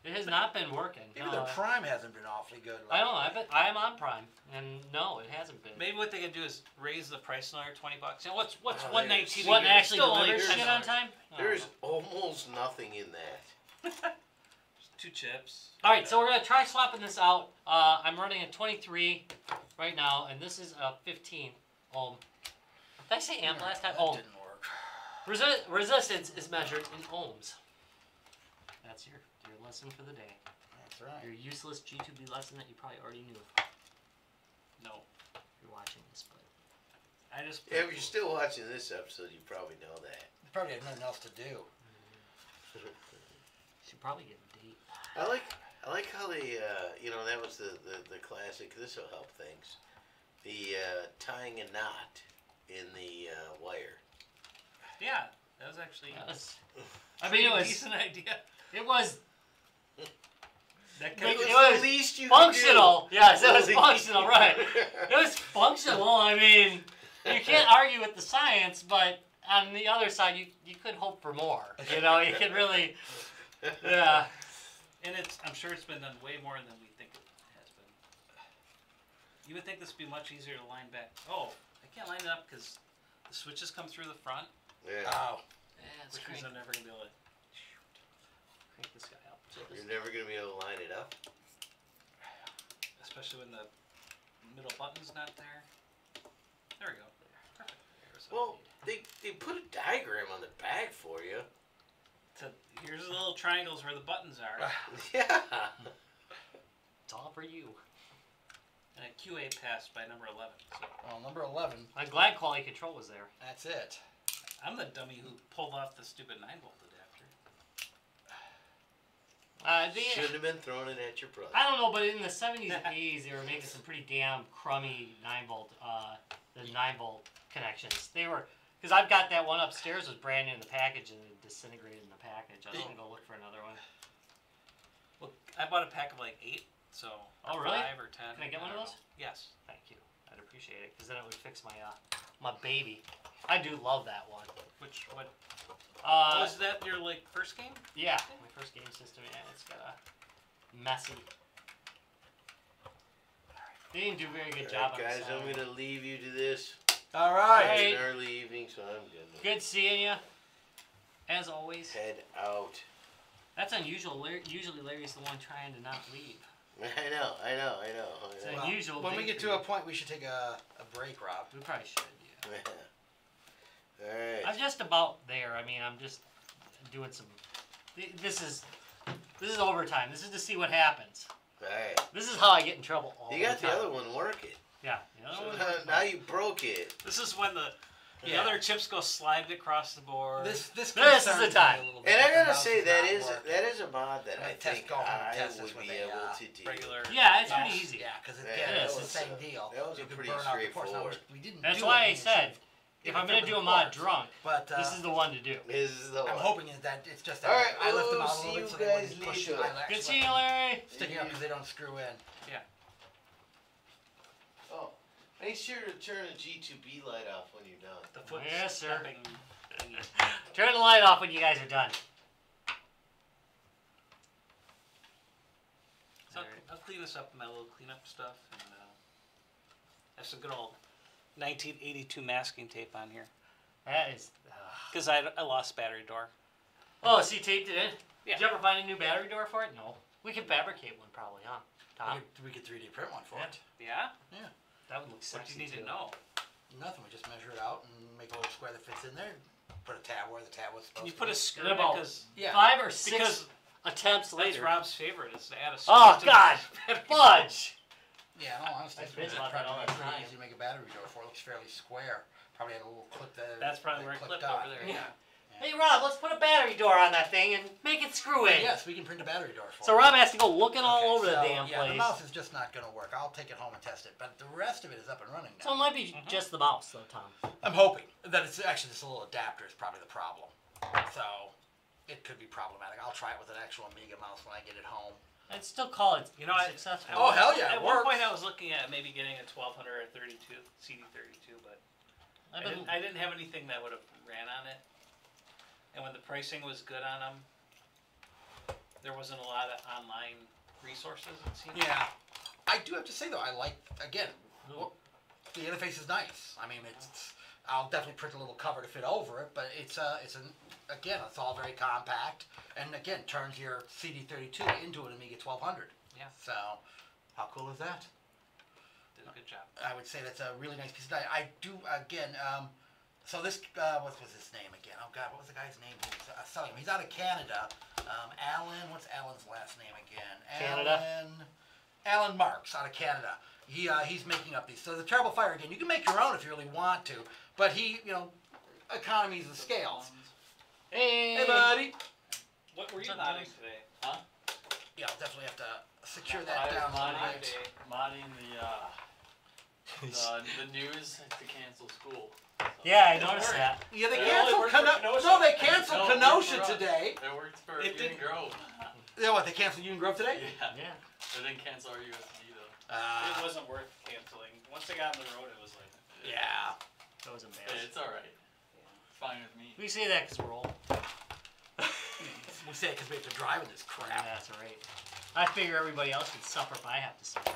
It has not been working. Even No, the Prime hasn't been awfully good. I don't know. I'm on Prime, and no, it hasn't been. Maybe what they can do is raise the price another $20. You know, what's Wow, 119? What a year? actually Still only delivers $10. shit on time? I don't There's know. almost nothing in that. 2 chips. All right, so we're gonna try swapping this out. I'm running a 23 right now, and this is a 15 ohm. Did I say amp last time? That Ohm. didn't work. Resistance is measured in ohms. That's your lesson for the day. That's right. Your useless G2B lesson that you probably already knew No. if you're watching this, but I just. Yeah, if you're still watching this episode, you probably know that. You probably have nothing else to do. should probably get a date. I like how they, that was the classic. This will help things. The tying a knot in the wire. Yeah, that was actually. I mean, it was decent idea. it was That Like, could it was the least you functional. Yes, it was The functional, right? least. It was functional. I mean, you can't argue with the science, but on the other side, you could hope for more. You know, you could really, yeah. And I'm sure it's been done way more than we think it has been. You would think this would be much easier to line back. Oh, I can't line it up because the switches come through the front, Yeah. Oh. Yeah, it's which crank, means I'm never gonna be able to. crank this guy up. You're never gonna be able to line it up. Especially when the middle button's not there. There we go. Perfect. There's Well, what they put a diagram on the bag for you. here's the little triangles where the buttons are. Yeah. It's all for you. And a QA passed by number 11. So Well, number 11. I'm glad quality control was there. That's it. I'm the dummy who pulled off the stupid 9-volt adapter. Shouldn't have been throwing it at your brother. I don't know, but in the 70s and 80s, they were making some pretty damn crummy 9-volt, the 9-volt connections. They were, because I've got that one upstairs was brand new in the package and it disintegrated in the package. I was gonna go look for another one. Well, I bought a pack of like 8, so Oh, really? 5 or 10. Can I get one of don't those? know. Yes. Thank you. I'd appreciate it, because then it would fix my my baby. I do love that one. Which what? Uh, Was that your like first game? yeah, my first game system. Yeah, it's got a messy. They didn't do a very good job Alright, on guys, this. I'm gonna leave you to this. All right. Hey. It's an early evening, so I'm gonna Good seeing you. As always. head out. That's unusual. Usually Larry's the one trying to not leave. I know. It's Well, unusual. when we thing get for to you. a point, we should take a break, Rob. We probably should. Yeah. Alright. I'm just about there. I mean, I'm just doing some. This is overtime. This is to see what happens. Alright. This is how I get in trouble all You got the the time. other one working. Yeah. The other So one now you broke it. This is when the Yeah. other chips go sliding across the board. This is the concerns me a time. little bit And I that the gotta mouse say does that not is work. a mod that I'm I gonna test- think go home and I test this would with be a, able to do. regular. Yeah, it's mouse. pretty easy. Yeah, because It again, is. it's the same deal. That was you a could pretty burn out the ports. Now, straightforward. we didn't That's do why I anything said if I'm gonna do a mod drunk, but this is the one to do. This is the I'm one. hoping that it's just that All right, I lift them we'll out a little see bit so you they guys wouldn't push. later. Good seeing you, Larry. Sticking up because they don't screw in. Oh, make sure to turn the G2B light off when you're done. The foot Yes, sir. stepping thingy. Turn the light off when you guys are done. So I'll clean this up with my little cleanup stuff, and have some good old 1982 masking tape on here. That is. Because I lost battery door. Oh, so you taped it in? Yeah. Did you ever find a new battery door for it? No. We can fabricate one probably, huh? Tom? We could 3D print one for Yeah. it. Yeah? That would look What sexy do you need too. to know? Nothing. We just measure it out and make a little square that fits in there. Put a tab where the tab was supposed Can you to put be. a screw In in about because 5 or 6 because attempts that's later. Rob's favorite is to add a screw Oh to God! the Fudge! Yeah, no, honestly, I it's bitch about that all the pretty time. easy to make a battery door for. It looks fairly square. Probably had a little clip there. That's probably where it clipped over there. Yeah. Yeah. Hey Rob, let's put a battery door on that thing and make it screw in. Yes, we can print a battery door for So it. Rob has to go looking all Okay, over the so, damn yeah, place. the mouse is just not going to work. I'll take it home and test it, but the rest of it is up and running So now. it might be just the mouse though, Tom. I'm hoping that it's actually this little adapter is probably the problem. So it could be problematic. I'll try it with an actual Amiga mouse when I get it home. I'd still call it You know, successful. Oh, hell yeah, it At one works. point I was looking at maybe getting a 1200 or 32 CD32, but I didn't have anything that would have ran on it. And when the pricing was good on them, there wasn't a lot of online resources, it seemed. Yeah. I do have to say, though, I like, again, Ooh. the interface is nice. I mean, I'll definitely print a little cover to fit over it, but it's again, it's all very compact, and again, turns your CD32 into an Amiga 1200. Yeah. So, how cool is that? Did a good job. I would say that's a really nice piece of diet. I do, again, so this, what was his name again? Oh God, what was the guy's name who was selling him? He's out of Canada. Alan, what's Alan's last name again? Canada? Alan Marks out of Canada. He's making up these. So the Terrible Fire, again, you can make your own if you really want to, but he, economies of scales. Hey, Hey, buddy. What were What's you up, modding James? today? Huh? Yeah, I'll definitely have to secure I that was down. modding, tonight. modding the news to cancel school. So. Yeah, I noticed that. Yeah, they It canceled only worked for Kenosha. No, they canceled No, it worked Kenosha for us. today. It worked for It Union didn't- Grove. You know what? They canceled Union Grove today. Yeah. Yeah. They didn't cancel our USB though. It wasn't worth canceling. Once they got on the road, it was like, Yeah. That was Hey, embarrassing. it's alright. It's fine with me. We say that because we're old. We say it because we have to drive in this Yeah, crap. that's right. I figure everybody else can suffer if I have to suffer.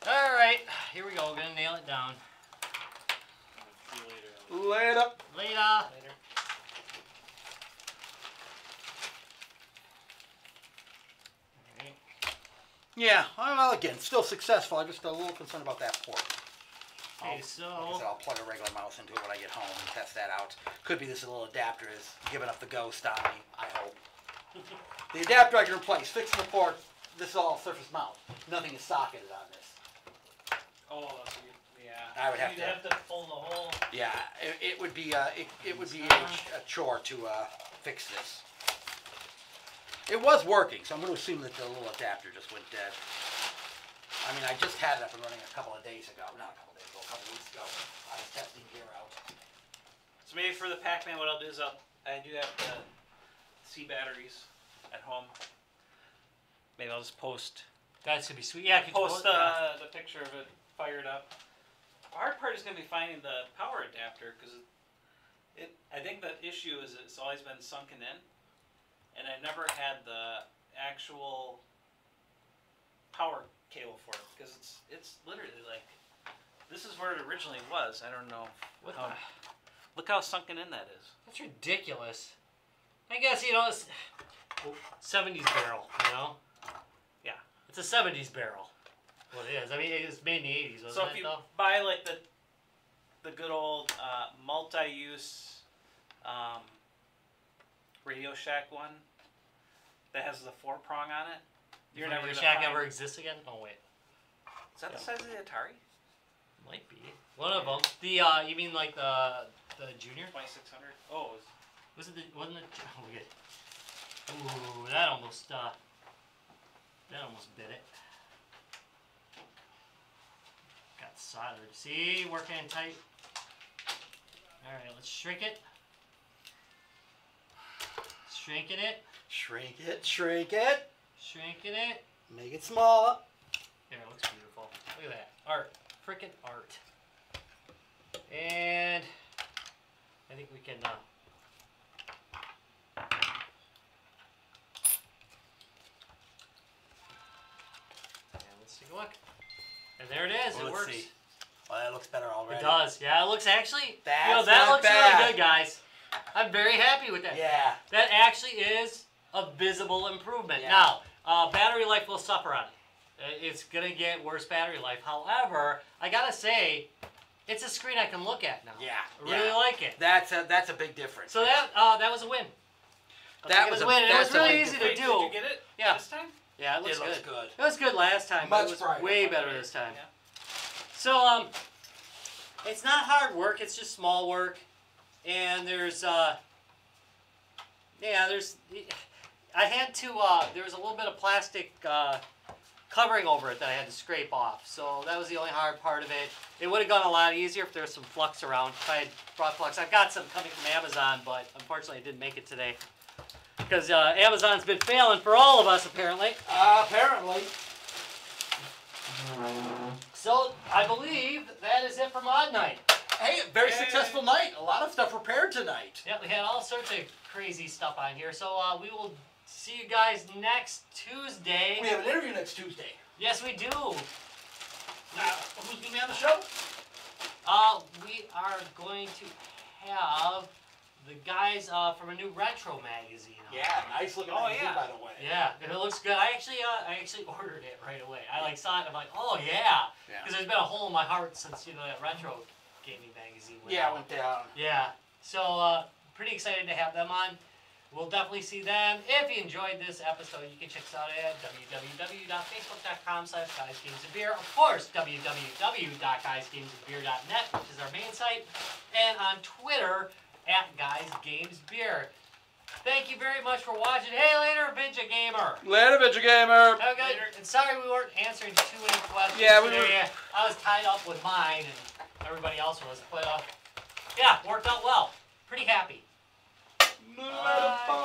Alright, here we go. We're gonna nail it down. See you later. Later. Later. later. Alright. Yeah, well, again, still successful. I'm just a little concerned about that port. Okay, Like I so said, I'll plug a regular mouse into it when I get home and test that out. Could be this little adapter is giving up the ghost on me, I hope. The adapter I can replace. Fixing the port, this is all surface mount. Nothing is socketed on this. Oh, yeah. I would have You'd to- have to pull the whole. Yeah, it would be it would be a chore to fix this. It was working, so I'm going to assume that the little adapter just went dead. I mean, I just had it up and running a couple of days ago. Not a couple of days ago, a couple of weeks ago. I was testing gear out. So maybe for the Pac-Man, what I'll do is I do have C batteries at home. Maybe I'll just post that's gonna be sweet. Yeah, I can post yeah. the picture of it fired up. The hard part is going to be finding the power adapter because I think the issue is it's always been sunken in, and I've never had the actual power cable for it because it's literally like this is where it originally was. I don't know. What how, the? look how sunken in that is. That's ridiculous. I guess, it's 70s barrel, Yeah. It's a 70s barrel. Well, it is. I mean, it was made in the 80s, wasn't So if it, you though? buy like the good old multi-use Radio Shack one that has the 4-prong on it, you're never Radio gonna Shack find. ever exists again? Oh, wait. Is that the size of the Atari? Might be. One of them. The, you mean like the junior? 2600. Oh, Wasn't it, oh, we get, ooh, that almost bit it. Got soldered. See, working in tight. All right, let's shrink it. Shrinking it. Shrink it, shrink it. Shrinking it. Make it smaller. There, it looks beautiful. Look at that. Art. Frickin' art. And I think we can and let's take a look. And there it is. Well, it let's works. see. Well, that looks better already. It does. Yeah, it looks actually. That's you know, that not looks bad. really good, guys. I'm very happy with that. Yeah. That actually is a visible improvement. Yeah. Now, battery life will suffer on it. It's gonna get worse battery life. However, I gotta say, it's a screen I can look at now. Yeah. I really like it. That's a big difference. So that was a win. That was a win. It that's was a really big easy difference. to do. Did you get it Yeah. this time? Yeah, it looks It looks good. good. It was good last time, Much but it was brighter. way better this time. Yeah. So it's not hard work. It's just small work, and there's I had to there was a little bit of plastic covering over it that I had to scrape off. So that was the only hard part of it. It would have gone a lot easier if there was some flux around. If I had brought flux, I've got some coming from Amazon, but unfortunately I didn't make it today because Amazon's been failing for all of us apparently. Apparently. So I believe that is it for Mod Night. Hey, very successful night. A lot of stuff repaired tonight. Yeah, we had all sorts of crazy stuff on here. So we will see you guys next Tuesday. We have an interview next Tuesday. Yes, we do. Who's going to be on the show? We are going to have the guys from a new retro magazine. Yeah, nice looking Oh, magazine, yeah. by the way. Yeah, it looks good. I actually ordered it right away. I saw it. I'm like, oh yeah, Yeah. because there's been a hole in my heart since that retro gaming magazine went Yeah, out. went down. Yeah. So pretty excited to have them on. We'll definitely see them. If you enjoyed this episode, you can check us out at www.facebook.com/guysgamesandbeer. Of course, www.guysgamesandbeer.net, which is our main site, and on Twitter @guysgamesbeer. Thank you very much for watching. Hey, later, Vidya Gamer. Later, Vidya Gamer. Have a good. And sorry we weren't answering too many questions Yeah, we today. I was tied up with mine, and everybody else was. But yeah, worked out well. Pretty happy. Later,